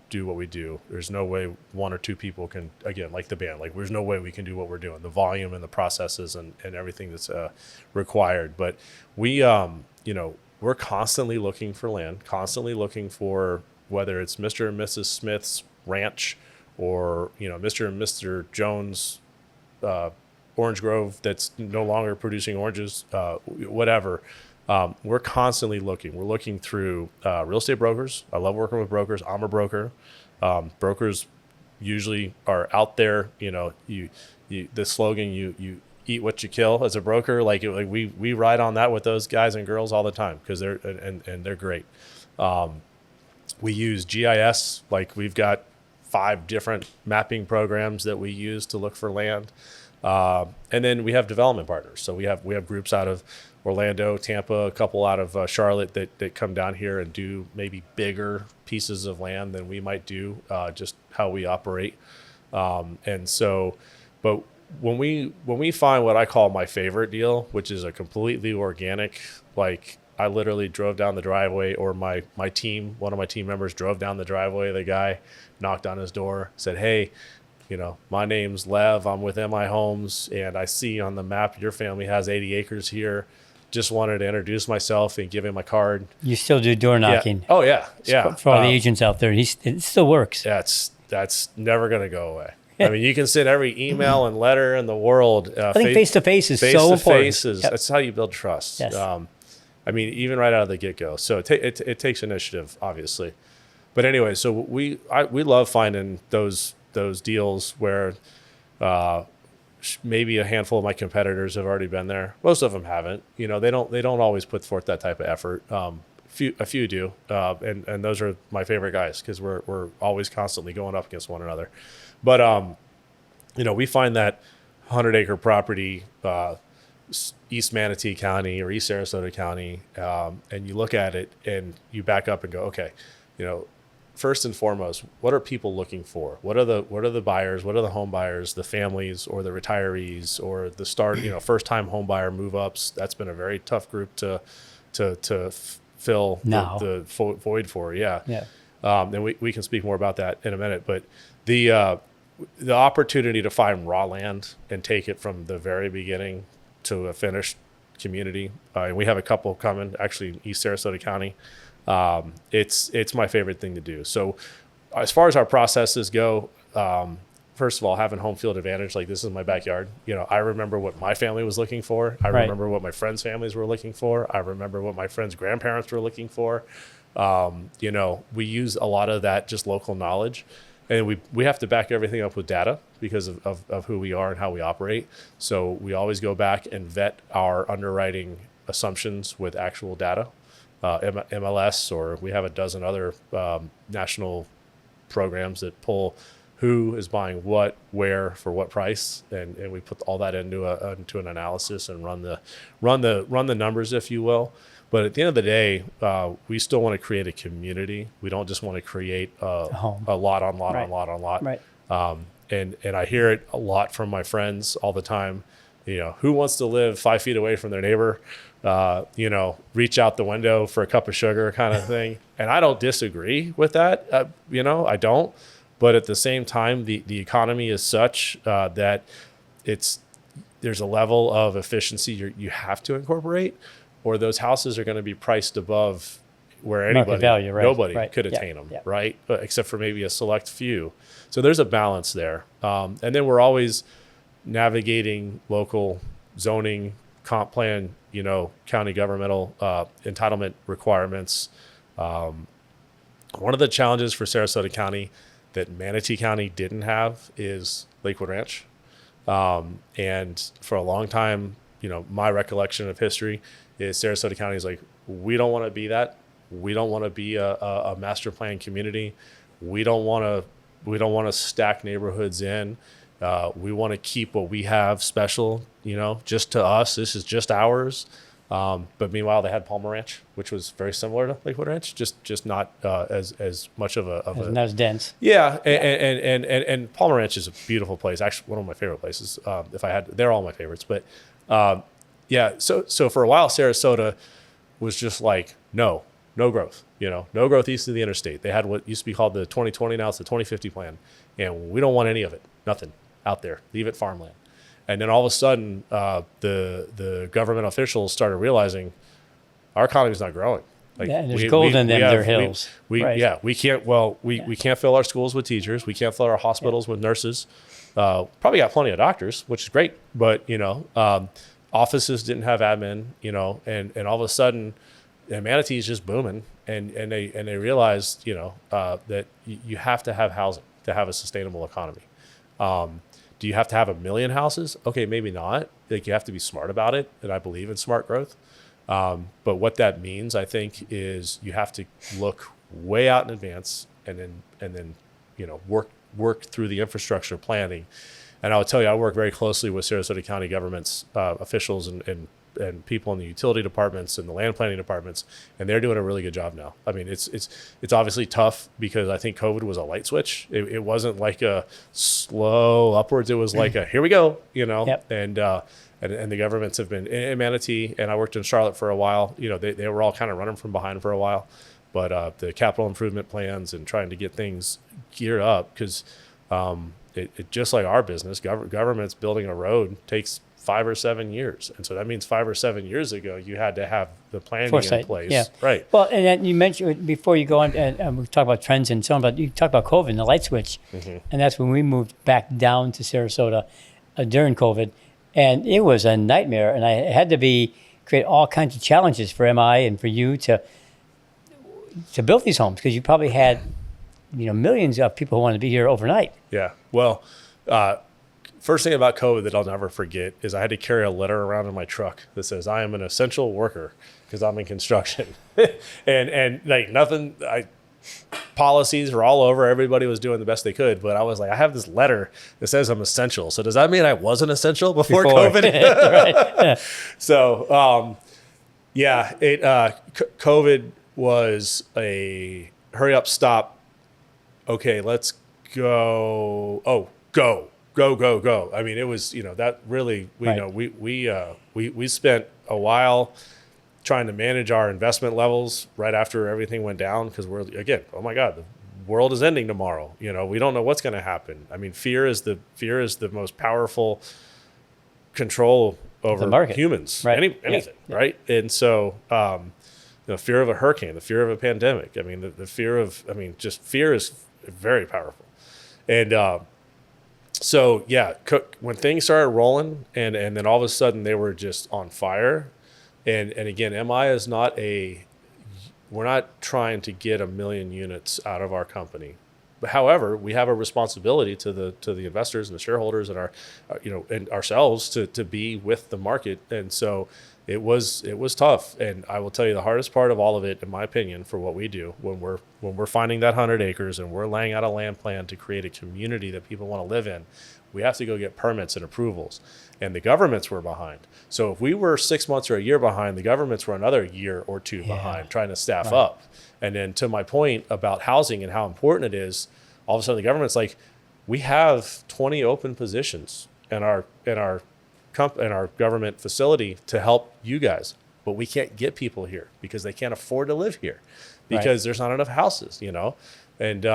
do what we do. There's no way one or two people can, again, like the band, like there's no way we can do what we're doing, the volume and the processes and everything that's required. But we're constantly looking for land, constantly looking for whether it's Mr. and Mrs. Smith's ranch or, Mr. and Mr. Jones' orange grove that's no longer producing oranges, whatever. We're constantly looking. We're looking through real estate brokers. I love working with brokers. I'm a broker. Brokers usually are out there. The slogan, you eat what you kill as a broker. Like we ride on that with those guys and girls all the time because they're great. We use GIS. Like we've got 5 different mapping programs that we use to look for land. And then we have development partners. So we have groups out of Orlando, Tampa, a couple out of Charlotte that come down here and do maybe bigger pieces of land than we might do, just how we operate. But when we find what I call my favorite deal, which is a completely organic, like I literally drove down the driveway, or one of my team members drove down the driveway. The guy knocked on his door, said, "Hey, my name's Lev. I'm with MI Homes, and I see on the map your family has 80 acres here. Just wanted to introduce myself and give him my card." You still do door knocking. Yeah. Oh yeah, yeah. For all the agents out there, it still works. That's never going to go away. I mean, you can send every email and letter in the world. I think face to face is so important. That's how you build trust. Yes. I mean, even right out of the get go. So it takes initiative, obviously. But anyway, so we love finding those deals where maybe a handful of my competitors have already been there. Most of them haven't. They don't always put forth that type of effort. A few do, and those are my favorite guys because we're always constantly going up against one another. But we find that 100-acre property, East Manatee County or East Sarasota County, and you look at it and you back up and go, okay, first and foremost, what are people looking for? What are the buyers? What are the home buyers, the families or the retirees or the first time home buyer move ups? That's been a very tough group to fill the void for. Yeah. Yeah. And we can speak more about that in a minute, but the opportunity to find raw land and take it from the very beginning to a finished community. And we have a couple coming actually in East Sarasota County. It's my favorite thing to do. So as far as our processes go, first of all, having home field advantage, like this is my backyard. I remember what my family was looking for. I remember what my friends' families were looking for. I remember what my friends' grandparents were looking for. We use a lot of that just local knowledge, and we have to back everything up with data because of who we are and how we operate. So we always go back and vet our underwriting assumptions with actual data. MLS, or we have a dozen other national programs that pull who is buying what, where, for what price, and we put all that into an analysis and run the numbers, if you will. But at the end of the day, we still want to create a community. We don't just want to create a lot on lot. Right. And I hear it a lot from my friends all the time. Who wants to live 5 feet away from their neighbor? Reach out the window for a cup of sugar kind of thing. And I don't disagree with that. I don't. But at the same time, the economy is such that there's a level of efficiency you have to incorporate, or those houses are going to be priced above where Market value, right, nobody right. could Yeah, attain them, yeah. right? Except for maybe a select few. So there's a balance there. And then we're always navigating local zoning, comp plan, county governmental entitlement requirements. One of the challenges for Sarasota County that Manatee County didn't have is Lakewood Ranch. And for a long time, my recollection of history is Sarasota County is like, we don't want to be that. We don't want to be a master plan community. We don't want to stack neighborhoods in. We want to keep what we have special, just to us. This is just ours. But meanwhile, they had Palmer Ranch, which was very similar to Lakewood Ranch, just not as much of a Not as dense. yeah. And Palmer Ranch is a beautiful place. Actually, one of my favorite places. They're all my favorites. But yeah. So for a while, Sarasota was just like no growth. No growth east of the interstate. They had what used to be called the 2020. Now it's the 2050 plan, and we don't want any of it. Nothing out there. Leave it farmland. And then all of a sudden, the government officials started realizing our economy is not growing. And there's gold in them, their hills. Right. We can't. Well, we can't fill our schools with teachers. We can't fill our hospitals with nurses. Probably got plenty of doctors, which is great. But offices didn't have admin. And all of a sudden, Manatee is just booming. And they realized that you have to have housing to have a sustainable economy. Do you have to have 1 million houses? Okay, maybe not. Like, you have to be smart about it, and I believe in smart growth. But what that means, I think, is you have to look way out in advance, and then work through the infrastructure planning. And I'll tell you, I work very closely with Sarasota County government's officials and people in the utility departments and the land planning departments, and they're doing a really good job now. I mean, it's obviously tough because I think COVID was a light switch. It wasn't like a slow upwards. It was like a here we go, Yep. And the governments have been in Manatee, and I worked in Charlotte for a while. They were all kind of running from behind for a while, but the capital improvement plans and trying to get things geared up because it just like our business, government's building a road takes 5 or 7 years. And so that means 5 or 7 years ago, you had to have the planning Foresight, in place. yeah. Right. Well, and then you mentioned before you go on, and we talk about trends and so on, but you talk about COVID and the light switch. Mm-hmm. And that's when we moved back down to Sarasota during COVID. And it was a nightmare. And I had to create all kinds of challenges for MI and for you to build these homes because you probably had, millions of people who wanted to be here overnight. Yeah. Well, first thing about COVID that I'll never forget is I had to carry a letter around in my truck that says I am an essential worker because I'm in construction. and like nothing, policies were all over. Everybody was doing the best they could. But I was like, I have this letter that says I'm essential. So does that mean I wasn't essential before COVID? Right. Yeah. So, COVID was a hurry up, stop. Okay, let's go. Oh, go. I mean, it was, that really, Right. we spent a while trying to manage our investment levels right after everything went down because we're, again, oh my God, the world is ending tomorrow. We don't know what's going to happen. I mean, fear is the most powerful control over The market. humans, Right. anything, Yeah. right? And so, the fear of a hurricane, the fear of a pandemic. I mean, the fear of, just fear is very powerful. And, so yeah, when things started rolling and then all of a sudden they were just on fire. And again, MI is we're not trying to get 1 million units out of our company. But however, we have a responsibility to the investors and the shareholders and our and ourselves to be with the market. And so it was tough. And I will tell you the hardest part of all of it, in my opinion, for what we do when we're finding that 100 acres and we're laying out a land plan to create a community that people want to live in, we have to go get permits and approvals. And the governments were behind. So if we were 6 months or a year behind, the governments were another year or two behind trying to staff Right. up. And then to my point about housing and how important it is, all of a sudden the government's like, we have 20 open positions in our in our government facility to help you guys, but we can't get people here because they can't afford to live here because there's not enough houses, you know. And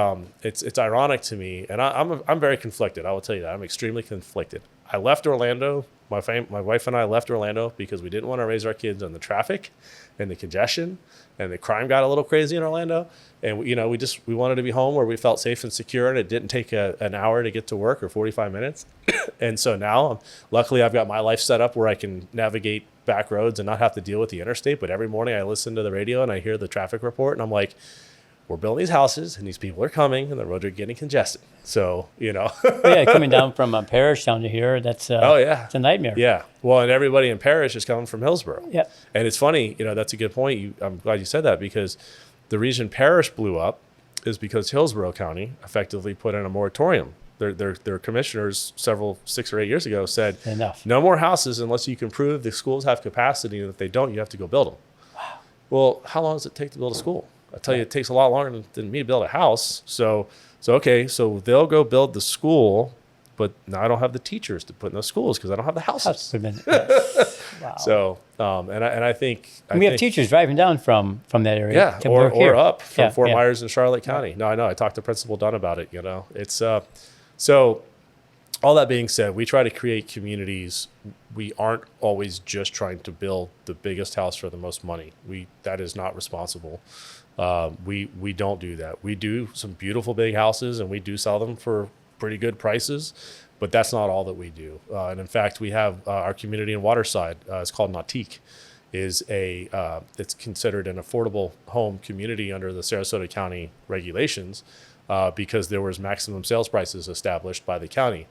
it's ironic to me, and I'm very conflicted. I will tell you that I'm extremely conflicted. I left Orlando. My wife and I left Orlando because we didn't want to raise our kids on the traffic and the congestion, and the crime got a little crazy in Orlando. And we wanted to be home where we felt safe and secure, and it didn't take an hour to get to work or 45 minutes. And so now, luckily, I've got my life set up where I can navigate back roads and not have to deal with the interstate. But every morning I listen to the radio and I hear the traffic report, and I'm like, we're building these houses and these people are coming and the roads are getting congested. So, Coming down from Parish down to here, that's it's a nightmare. Yeah. Well, and everybody in Parish is coming from Hillsborough. Yeah. And it's funny, that's a good point. I'm glad you said that, because the reason Parish blew up is because Hillsborough County effectively put in a moratorium. Their commissioners 6 or 8 years ago said, enough. No more houses unless you can prove the schools have capacity, and if they don't, you have to go build them. Wow. Well, how long does it take to build a school? I tell you, it takes a lot longer than me to build a house. So they'll go build the school, but now I don't have the teachers to put in those schools because I don't have the houses. Wow. So, and I think we have teachers driving down from that area. Yeah, or up from Fort yeah. Myers and Charlotte County. Yeah. No, I know. I talked to Principal Dunn about it. It's so. All that being said, we try to create communities. We aren't always just trying to build the biggest house for the most money. That is not responsible. We don't do that. We do some beautiful big houses, and we do sell them for pretty good prices, but that's not all that we do. And in fact, we have our community in Waterside. It's called Nautique. It's considered an affordable home community under the Sarasota County regulations because there was maximum sales prices established by the county.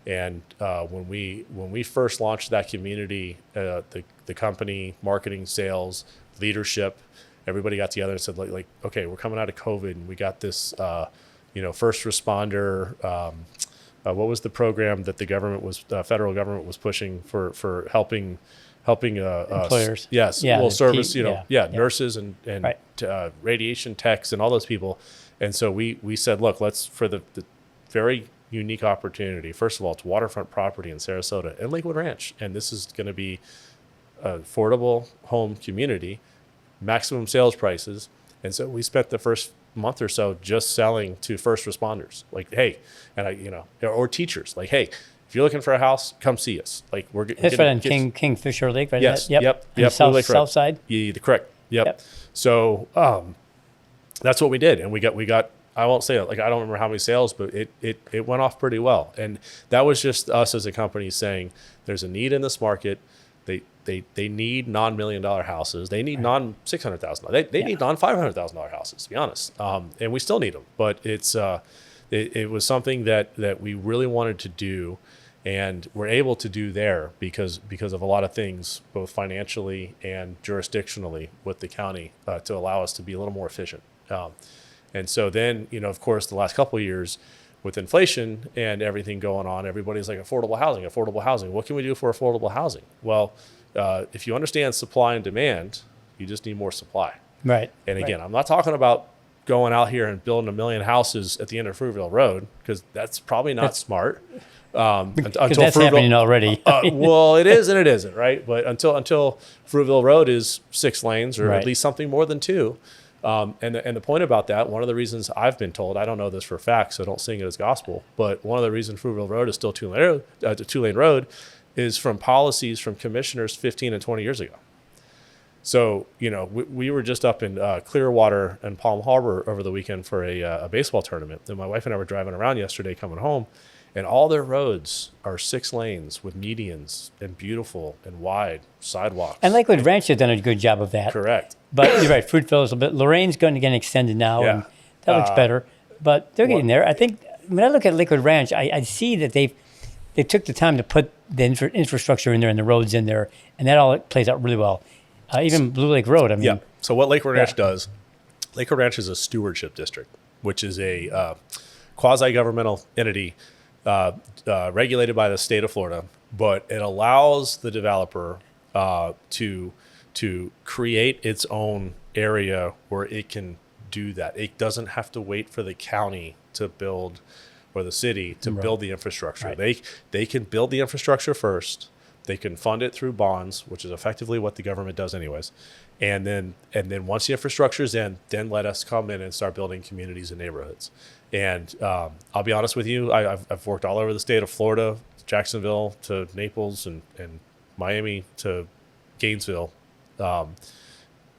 And when we first launched that community, the company, marketing, sales, leadership, everybody got together and said, like, okay, we're coming out of COVID, and we got this, first responder. What was the program that the federal government was pushing for helping employers? Yes, service. Nurses and right. Radiation techs and all those people. And so we said, look, let's, for the very unique opportunity. First of all, it's waterfront property in Sarasota and Lakewood Ranch, and this is going to be an affordable home community, maximum sales prices. And so we spent the first month or so just selling to first responders, like, hey, and or teachers, like, hey, if you're looking for a house, come see us. Like, we're that's right on Kingfisher Lake, right? Yes, yep. South side. Yeah, correct. Yep. So that's what we did, and we got. I won't say it, like, I don't remember how many sales, but it went off pretty well. And that was just us as a company saying there's a need in this market. They need non-$1 million houses. They need non-$600,000. They need non-$500,000 houses, to be honest. And we still need them. But it was something that we really wanted to do, and we're able to do there because of a lot of things, both financially and jurisdictionally with the county, to allow us to be a little more efficient. And so then, of course, the last couple of years with inflation and everything going on, everybody's like, affordable housing. What can we do for affordable housing? Well, if you understand supply and demand, you just need more supply. Right. And again, I'm not talking about going out here and building 1 million houses at the end of Fruitville Road, because that's probably not smart. Because that's happening already. Well, it is and it isn't, right? But until Fruitville Road is 6 lanes, or at least something more than 2. And the point about that, one of the reasons I've been told, I don't know this for a fact, so don't sing it as gospel, but one of the reasons Fruitville Road is still 2-lane road is from policies from commissioners 15 and 20 years ago. So, we were just up in Clearwater and Palm Harbor over the weekend for a baseball tournament. And my wife and I were driving around yesterday coming home, and all their roads are 6 lanes with medians and beautiful and wide sidewalks. And Lakewood Ranch has done a good job of that. Correct. But you're right, Fruitville is a bit. Lorraine's going to get extended now, and that looks better. But they're getting there. I think when I look at Lakewood Ranch, I see that they took the time to put the infrastructure in there and the roads in there, and that all plays out really well. Even Blue Lake Road. I mean, yeah. So what Lakewood Ranch does, Lakewood Ranch is a stewardship district, which is a quasi-governmental entity regulated by the state of Florida, but it allows the developer to create its own area where it can do that. It doesn't have to wait for the county to build, or the city to build the infrastructure. Right. They can build the infrastructure first, They can fund it through bonds, which is effectively what the government does anyways. And then once the infrastructure is in, then let us come in and start building communities and neighborhoods. And I'll be honest with you, I've worked all over the state of Florida, Jacksonville to Naples and Miami to Gainesville.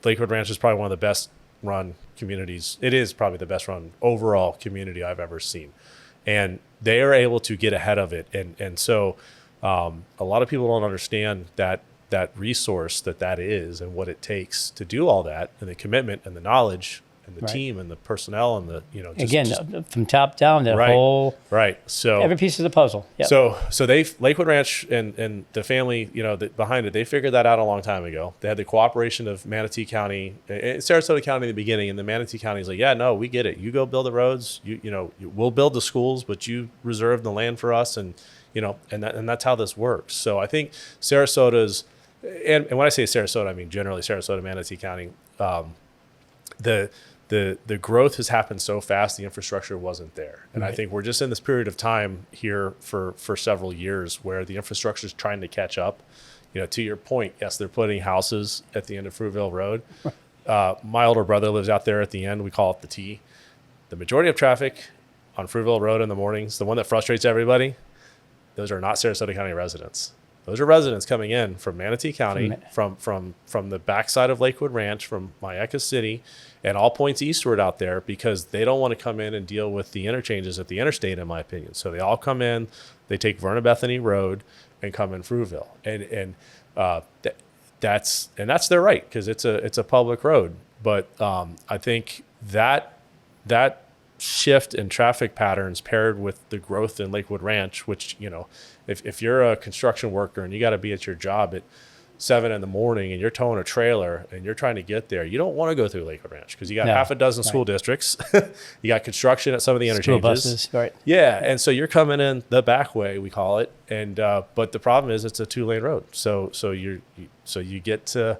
Lakewood Ranch is probably one of the best run communities. It is probably the best run overall community I've ever seen. And they are able to get ahead of it. And so a lot of people don't understand that resource that is and what it takes to do all that, and the commitment and the knowledge and the Right. team and the personnel and the, just, Again, from top down, the right, whole, right. So every piece of the puzzle. Yep. So they Lakewood Ranch and the family, behind it, they figured that out a long time ago. They had the cooperation of Manatee County, Sarasota County in the beginning, and the Manatee County is like, yeah, no, we get it. You go build the roads. We'll build the schools, but you reserve the land for us, and and that's how this works. So I think Sarasota's, and when I say Sarasota, I mean generally Sarasota, Manatee County. The growth has happened so fast, the infrastructure wasn't there. And I think we're just in this period of time here for several years where the infrastructure is trying to catch up. To your point, yes, they're putting houses at the end of Fruitville Road. My older brother lives out there at the end. We call it the T. The majority of traffic on Fruitville Road in the mornings, the one that frustrates everybody, those are not Sarasota County residents. Those are residents coming in from Manatee County, from the backside of Lakewood Ranch, from Mayaca City, and all points eastward out there, because they don't want to come in and deal with the interchanges at the interstate, in my opinion. So they all come in, they take Verna Bethany Road and come in Fruitville, and that's their right, because it's a public road. But I think that shift in traffic patterns paired with the growth in Lakewood Ranch, which, if you're a construction worker and you got to be at your job at 7 a.m. and you're towing a trailer and you're trying to get there, you don't want to go through Lakewood Ranch because you got half a dozen school districts. You got construction at some of the interchanges. School buses, right. Yeah. And so you're coming in the back way, we call it. And, but the problem is it's a 2-lane road. So you get to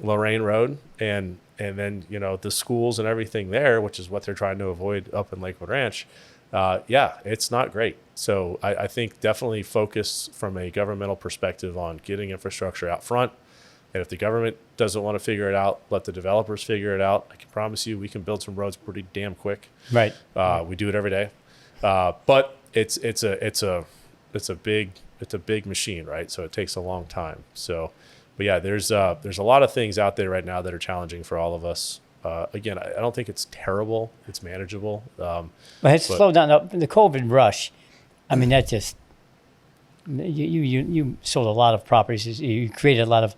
Lorraine Road and then, the schools and everything there, which is what they're trying to avoid up in Lakewood Ranch. It's not great. So I think definitely focus from a governmental perspective on getting infrastructure out front. And if the government doesn't want to figure it out, let the developers figure it out. I can promise you we can build some roads pretty damn quick. Right. We do it every day. But it's a big machine, right? So it takes a long time. So, but yeah, there's a lot of things out there right now that are challenging for all of us. Again, I don't think it's terrible. It's manageable. But it's slowed down. The COVID rush, I mean, that just, you sold a lot of properties. You created a lot of,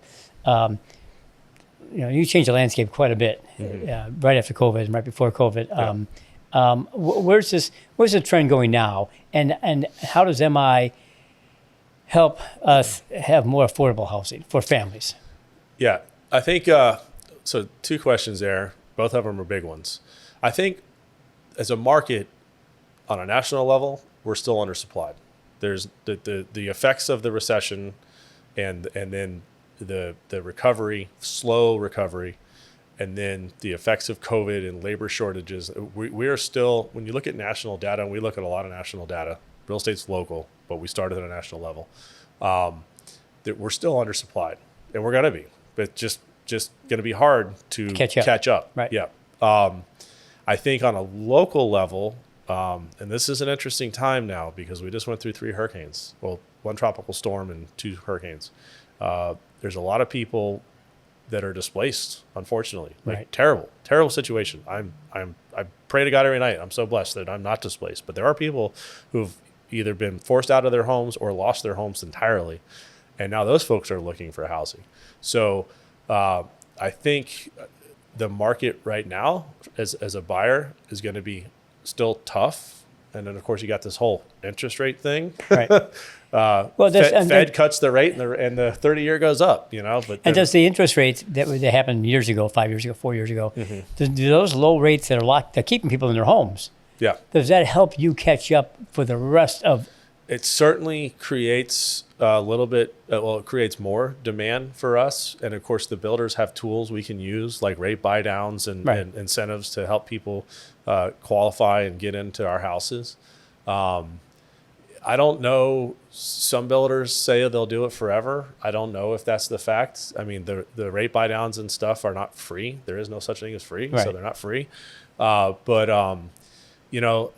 you changed the landscape quite a bit right after COVID and right before COVID. Where's the trend going now? And how does MI help us have more affordable housing for families? Yeah, I think, so 2 questions there. Both of them are big ones. I think as a market on a national level, we're still undersupplied. There's the effects of the recession and then the recovery, slow recovery, and then the effects of COVID and labor shortages. We are still, when you look at national data, and we look at a lot of national data, real estate's local, but we started at a national level, that we're still undersupplied, and we're going to be. But just going to be hard to catch up. Right. Yeah. I think on a local level, and this is an interesting time now because we just went through 3 hurricanes. Well, 1 tropical storm and 2 hurricanes. There's a lot of people that are displaced, unfortunately. Like terrible situation. I pray to God every night. I'm so blessed that I'm not displaced. But there are people who've either been forced out of their homes or lost their homes entirely. And now those folks are looking for housing. So I think the market right now as a buyer is going to be still tough. And then, of course, you got this whole interest rate thing. Right. Fed cuts the rate and the 30-year goes up, But and does the interest rates that happened years ago, 5 years ago, 4 years ago, do those low rates that are keeping people in their homes, does that help you catch up for the rest of? It certainly creates a little bit, it creates more demand for us. And of course, the builders have tools we can use like rate buy downs and incentives to help people qualify and get into our houses. I don't know. Some builders say they'll do it forever. I don't know if that's the fact. I mean, the rate buy downs and stuff are not free. There is no such thing as free, so Right. they're not free. But you know,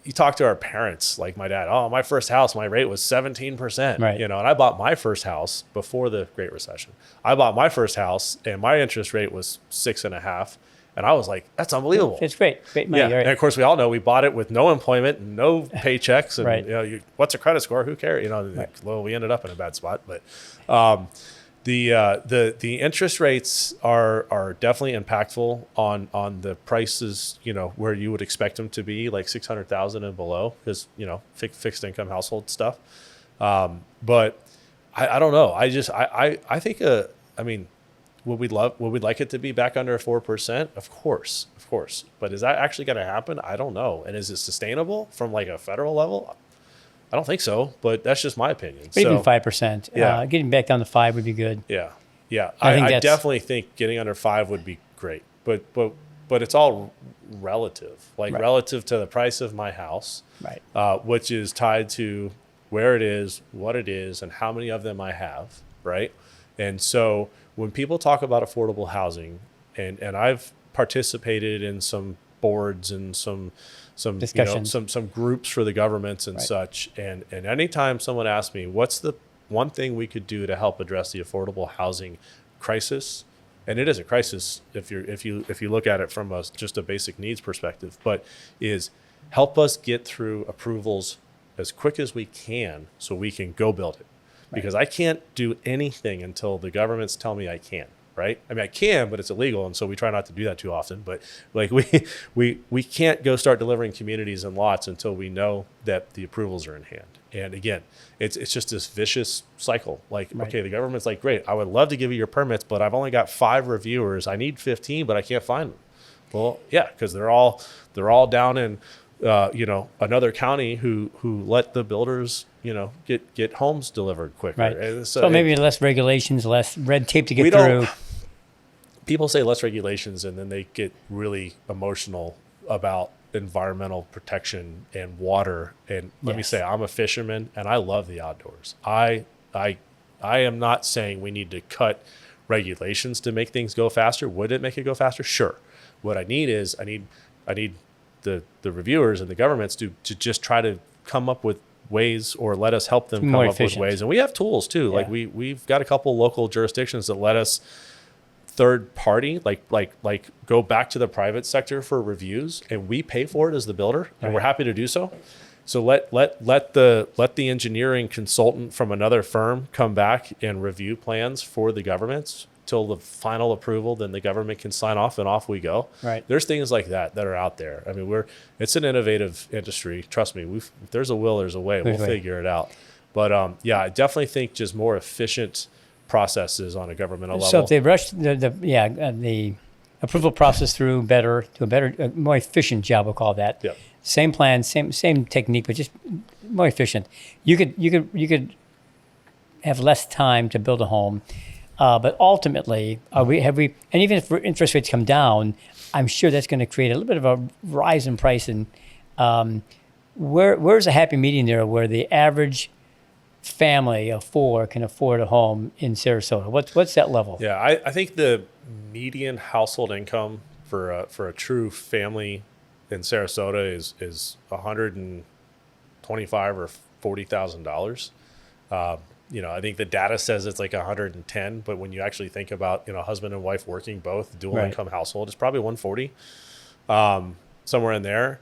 you talk to our parents, like my dad. Oh, my first house, my rate was 17%. Right. You know, and I bought my first house before the Great Recession. I bought my first house, and my interest rate was 6.5%. And I was like, that's unbelievable. It's great money. Yeah, Right? and of course we all know we bought it with no employment, and no paychecks, and Right. you know, what's a credit score? Who cares? You know, Right. well, we ended up in a bad spot, but the interest rates are definitely impactful on the prices. You know, where you would expect them to be, like 600,000 and below, because you know fixed income household stuff. But I don't know. I think I mean. Would we like it to be back under 4%? Of course. But is that actually going to happen? I don't know. And is it sustainable from like a federal level? I don't think so, but that's just my opinion. But even 5%. Yeah. Getting back down to 5 would be good. Yeah. I think I that's- definitely think getting under 5 would be great, but it's all relative, like Right. relative to the price of my house, Right. which is tied to where it is, what it is, and how many of them I have, right? And so when people talk about affordable housing, and I've participated in some boards and some Discussions. some groups for the governments and Right. such, and anytime someone asks me what's the one thing we could do to help address the affordable housing crisis, and it is a crisis if you look at it from just a basic needs perspective, but is help us get through approvals as quick as we can so we can go build it. Because I can't do anything until the governments tell me I can, right? I mean, I can, but it's illegal, and so we try not to do that too often. But like we can't go start delivering communities and lots until we know that the approvals are in hand. And again, it's just this vicious cycle. Like, Right. okay, the government's like, great, I would love to give you your permits, but I've only got 5 reviewers. I need 15, but I can't find them. Well, yeah, because they're all down in another county who let the builders get homes delivered quicker. Right. And So maybe less regulations, less red tape to we get through. don't. People say less regulations, and then they get really emotional about environmental protection and water. And let me Yes. say, I'm a fisherman, and I love the outdoors. I am not saying we need to cut regulations to make things go faster. Would it make it go faster? Sure. What I need is I need the reviewers and the governments to just try to come up with ways, or let us help them come More up efficient. with ways. And we have tools too. Yeah. Like we've got a couple local jurisdictions that let us third party, like go back to the private sector for reviews, and we pay for it as the builder, and Right. we're happy to do so. So let the engineering consultant from another firm come back and review plans for the governments till the final approval. Then the government can sign off, and off we go. Right. There's things like that are out there. I mean, it's an innovative industry. Trust me. If there's a will, there's a way. There's We'll a way. figure it out. But yeah, I definitely think just more efficient processes on a governmental level. So if they rush the approval process through better, to a more efficient job, we'll call that. Yep. Same plan, same technique, but just more efficient. You could have less time to build a home, but ultimately, and even if interest rates come down, I'm sure that's going to create a little bit of a rise in price. And where's a happy medium there, where the average family of 4 can afford a home in Sarasota? What's that level? Yeah, I think the median household income for a true family in Sarasota is $125,000 or $40,000. I think the data says it's like 110, but when you actually think about husband and wife working both, dual Right. income household, it's probably 140, somewhere in there.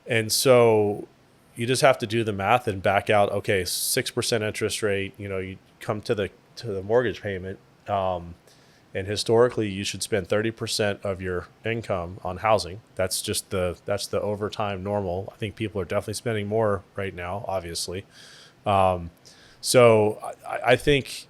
And so you just have to do the math and back out. Okay, 6% interest rate. You come to the mortgage payment. And historically, you should spend 30% of your income on housing. That's the overtime normal. I think people are definitely spending more right now, obviously. So I think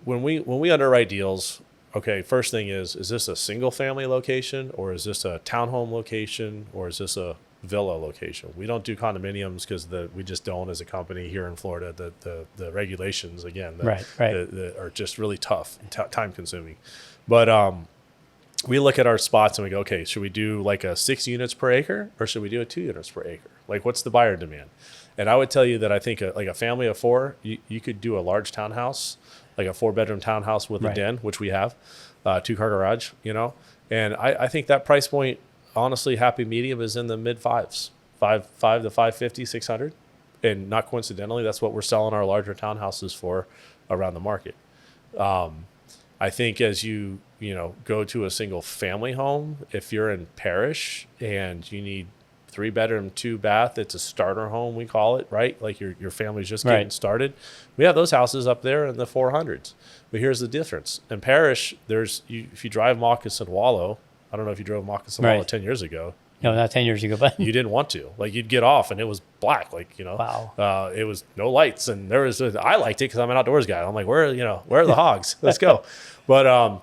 when we underwrite deals, okay, first thing is this a single family location, or is this a townhome location, or is this a villa location? We don't do condominiums because we just don't as a company here in Florida. The regulations, again, Right. are just really tough and time consuming. But we look at our spots and we go, okay, should we do like a 6 units per acre or should we do a 2 units per acre? Like, what's the buyer demand? And I would tell you that I think like a family of 4, you could do a large townhouse, like a 4-bedroom townhouse with a Right. den, which we have, 2-car garage, And I think that price point, honestly, happy medium is in the mid fives, five to 550, 600. And not coincidentally, that's what we're selling our larger townhouses for around the market. I think as you go to a single family home, if you're in Parish and you need 3-bedroom, 2-bath, it's a starter home, we call it, right? Like your family's just getting Right. started. We have those houses up there in the 400s. But here's the difference. In Parish, if you drive Moccasin Wallow, I don't know if you drove Moccasin Wallow Right. 10 years ago, No, not 10 years ago, but you didn't want to. Like, you'd get off and it was black, Wow. it was no lights, and I liked it because I'm an outdoors guy. I'm like, where are the hogs? Let's go. But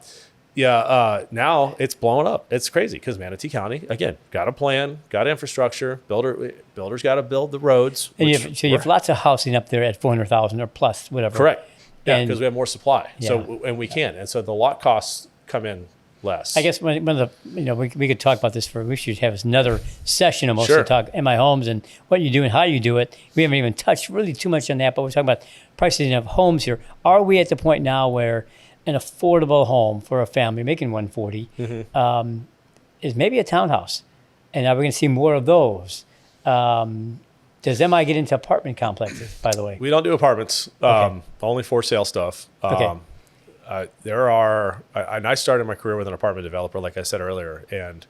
now it's blowing up. It's crazy because Manatee County, again, got a plan, got infrastructure, builders got to build the roads. and you which have, so you have lots of housing up there at 400,000 or plus, whatever. correct. Yeah, And- because we have more supply. Yeah. So and we can, and so the lot costs come in less. I guess one of the, we could talk about this we should have another session almost Sure. to talk MI homes and what you do and how you do it. We haven't even touched really too much on that, but we're talking about pricing of homes here. Are we at the point now where an affordable home for a family making 140 is maybe a townhouse? And are we going to see more of those? Does MI get into apartment complexes, by the way? We don't do apartments, only for sale stuff. Okay. And I started my career with an apartment developer, like I said earlier, and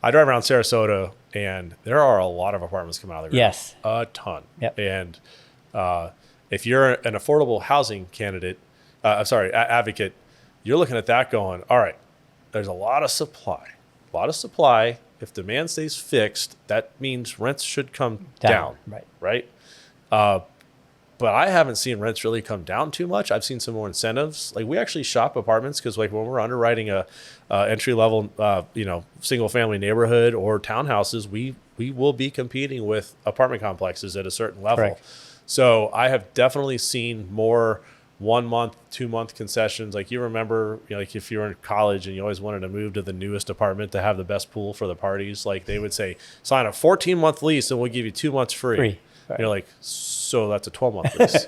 I drive around Sarasota, and there are a lot of apartments coming out of the ground. Yes. A ton. Yep. And if you're an affordable housing advocate, you're looking at that going, all right, there's a lot of supply. If demand stays fixed, that means rents should come down. Right? But I haven't seen rents really come down too much. I've seen some more incentives. Like, we actually shop apartments because, like, when we're underwriting a entry level, single family neighborhood or townhouses, we will be competing with apartment complexes at a certain level. Correct. So I have definitely seen more 1 month, 2 month concessions. Like, you remember, like, if you were in college and you always wanted to move to the newest apartment to have the best pool for the parties, like, they would say, sign a 14-month lease and we'll give you 2 months free. Free. And you're like, so that's a 12-month lease.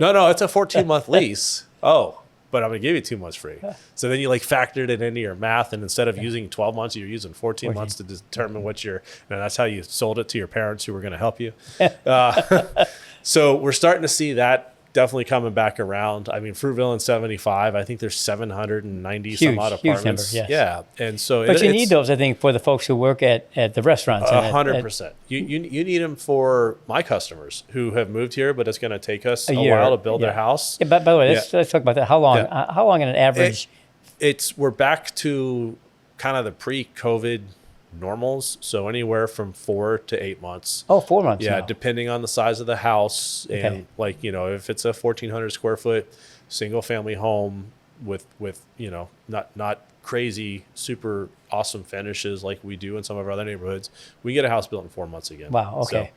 No, it's a 14-month lease. Oh, but I'm going to give you 2 months free. So then you like factored it into your math, and instead of using 12 months, you're using 14 months to determine and that's how you sold it to your parents who were going to help you. So we're starting to see that definitely coming back around. I mean, Fruitville in 75, I think there's 790 some odd Huge apartments. number, yes. Yeah. And so But you need those, I think, for the folks who work at the restaurants. and at- 100%. You need them for my customers who have moved here, but it's going to take us a year, while to build yeah. their house. Yeah, but by the way, let's talk about that. How long? Yeah. How long on an average? We're back to kind of the pre-COVID normals, so anywhere from 4 to 8 months. 4 months. Yeah, now. depending on the size of the house, and Okay. like, if it's a 1,400 square foot single family home with not crazy super awesome finishes like we do in some of our other neighborhoods, we get a house built in 4 months again. Wow. Okay.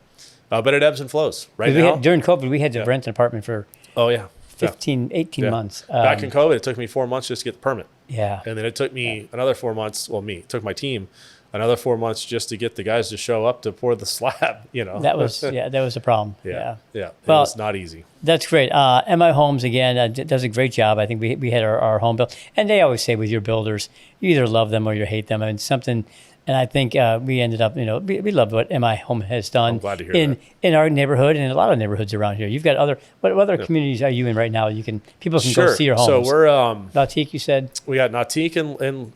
So, but it ebbs and flows. Right 'Cause we now, had, during COVID, we had to rent an apartment for oh yeah, 18 Yeah. months. Back in COVID, it took me 4 months just to get the permit. Yeah. And then it took me another 4 months. Well, it took my team another 4 months just to get the guys to show up to pour the slab, That was that was a problem. yeah. It Well, was not easy. That's great. MI Homes, again, does a great job. I think we had our home built. And they always say with your builders, you either love them or you hate them. And I think we ended up, we love what MI Home has done I'm glad to hear in our neighborhood and in a lot of neighborhoods around here. You've got what other communities are you in right now? People can go see your homes. So we're Nautique, you said? we got Nautique in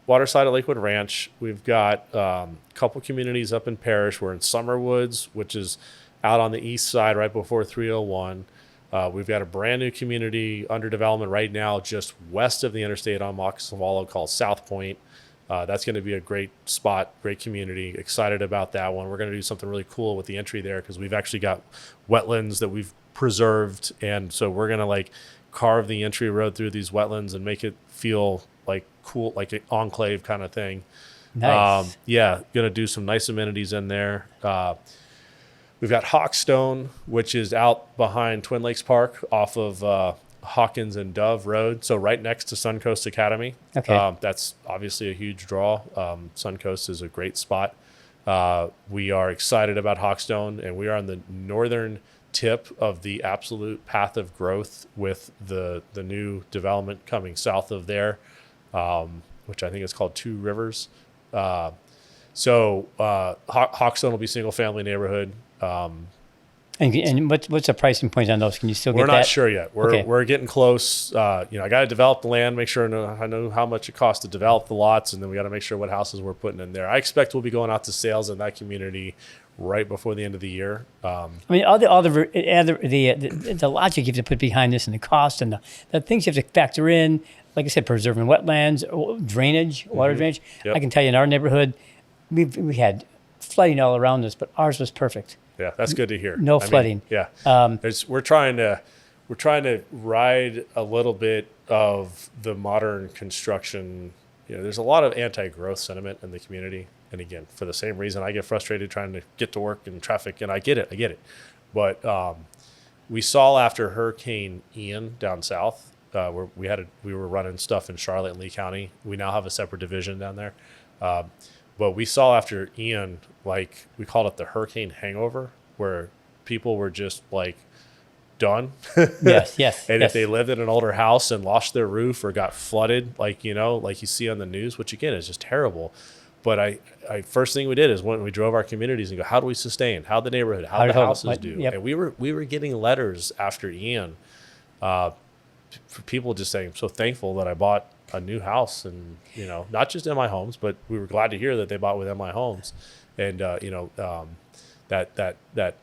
Waterside at Lakewood Ranch. We've got a couple communities up in Parish. We're in Summerwoods, which is out on the east side right before 301. We've got a brand new community under development right now just west of the interstate on Moccasin Wallow called South Point. That's going to be a great spot, great community. Excited about that one. We're going to do something really cool with the entry there because we've actually got wetlands that we've preserved. And so we're going to carve the entry road through these wetlands and make it feel cool, like an enclave kind of thing. Nice. Going to do some nice amenities in there. We've got Hawkstone, which is out behind Twin Lakes Park off of Hawkins and Dove Road, so right next to Suncoast Academy. Okay. That's obviously a huge draw. Suncoast is a great spot. We are excited about Hawkstone, and we are on the northern tip of the absolute path of growth with the new development coming south of there, which I think is called Two Rivers. So Hawkstone will be single family neighborhood. And what's the pricing point on those? Can you still get We're that? not sure yet. Okay. We're getting close. I got to develop the land, make sure I know how much it costs to develop the lots, and then we got to make sure what houses we're putting in there. I expect we'll be going out to sales in that community right before the end of the year. I mean, all the logic you have to put behind this and the cost and the things you have to factor in, like I said, preserving wetlands, drainage, water drainage. Yep. I can tell you in our neighborhood, we had flooding all around us, but ours was perfect. Yeah, that's good to hear. No flooding. Yeah, we're trying to ride a little bit of the modern construction. There's a lot of anti-growth sentiment in the community, and again, for the same reason, I get frustrated trying to get to work in traffic, and I get it. But we saw after Hurricane Ian down south, where we were running stuff in Charlotte and Lee County. We now have a separate division down there. But we saw after Ian, like we called it the hurricane hangover, where people were just like done. Yes. And if they lived in an older house and lost their roof or got flooded, like you see on the news, which again is just terrible. But I first thing we did is when we drove our communities and go, how do we sustain? How the neighborhood? How the houses do? Yep. And we were getting letters after Ian, for people just saying, I'm so thankful that I bought a new house, and not just MI Homes, but we were glad to hear that they bought with MI Homes, and that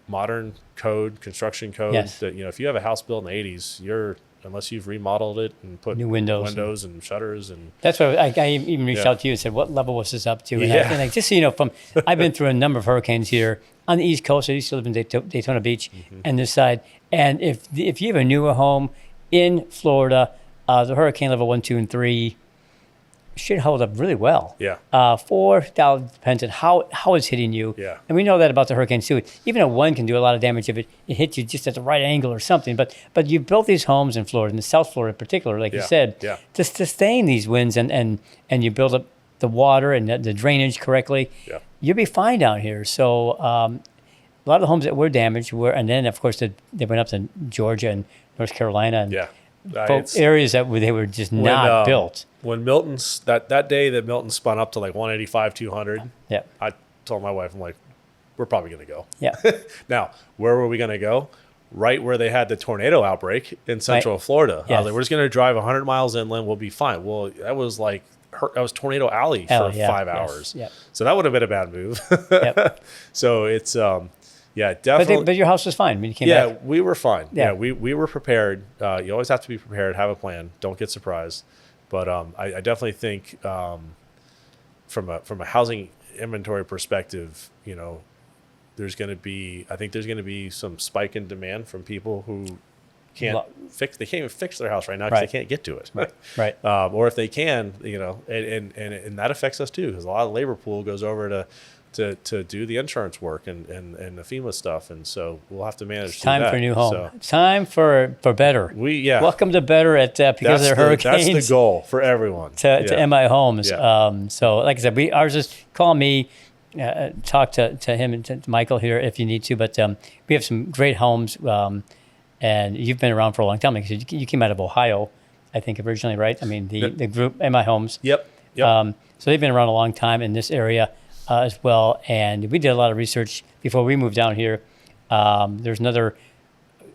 modern construction code. Yes. That if you have a house built in the 80s, unless you've remodeled it and put New windows and shutters and that's why I even reached Yeah. out to you and said, what level was this up to? And Yeah. I just so you know, I've been through a number of hurricanes here on the East Coast. I used to live in Daytona Beach and this side. And if you have a newer home in Florida, the hurricane level 1, 2, and 3 should hold up really well. Yeah. 4 depends on how it's hitting you. Yeah. And we know that about the hurricanes too. Even a 1 can do a lot of damage if it hits you just at the right angle or something. But you built these homes in Florida, in South Florida in particular, like you said, Yeah. to sustain these winds and you build up the water and the drainage correctly. Yeah. You'll be fine down here. So a lot of the homes that were damaged and then of course they went up to Georgia and North Carolina and Yeah. areas that they were just not built. When Milton's that day that Milton spun up to like 185, 200, Yeah. I told my wife, I'm like, we're probably going to go. Yeah. Now, where were we going to go? Right where they had the tornado outbreak in Central Florida. I was Yes. like, we're just going to drive 100 miles inland. We'll be fine. Well, that was Tornado Alley for 5 Yes. hours. Yep. So that would have been a bad move. Yep. So it's, definitely. But your house was fine when you came back. We were fine. Yeah. We were prepared. You always have to be prepared, have a plan. Don't get surprised. But I definitely think from a housing inventory perspective, there's going to be some spike in demand from people who can't even fix their house right now because Right. they can't get to it. Right. Or if they can, and that affects us too, because a lot of the labor pool goes over to do the insurance work and the FEMA stuff, and so we'll have to manage. Time that. for a new home. So Time for better. Welcome to better at because of the hurricanes. That's the goal for everyone. To MI Homes. Yeah. So like I said, ours is call me, talk to him and to Michael here if you need to. But we have some great homes, and you've been around for a long time because you came out of Ohio, I think originally, right? I mean the group MI Homes. Yep. So they've been around a long time in this area as well. And we did a lot of research before we moved down here. There's another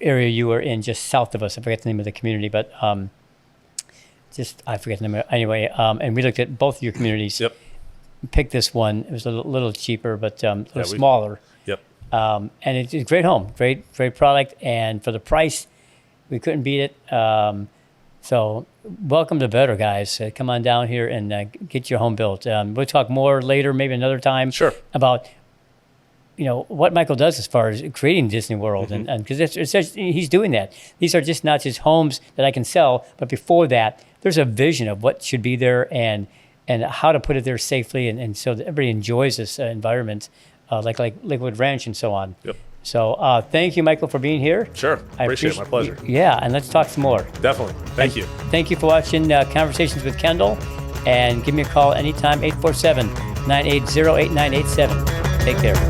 area you were in just south of us. I forget the name of the community, but I forget the name of it. Anyway, and we looked at both of your communities. Yep. Picked this one. It was a little cheaper, but a little we- smaller. Yep. And it's a great home, great product. And for the price, we couldn't beat it. So welcome to Better, guys. Come on down here and get your home built. We'll talk more later, maybe another time, Sure. about what Michael does as far as creating Disney World, and because he's doing that. These are just not just homes that I can sell, but before that, there's a vision of what should be there and how to put it there safely, and so that everybody enjoys this environment, like Lakewood Ranch and so on. Yep. So thank you, Michael, for being here. sure, appreciate it. My pleasure. Yeah, and let's talk some more. Definitely. Thank you. Thank you for watching Conversations with Kendall, and give me a call anytime, 847-980-8987. Take care.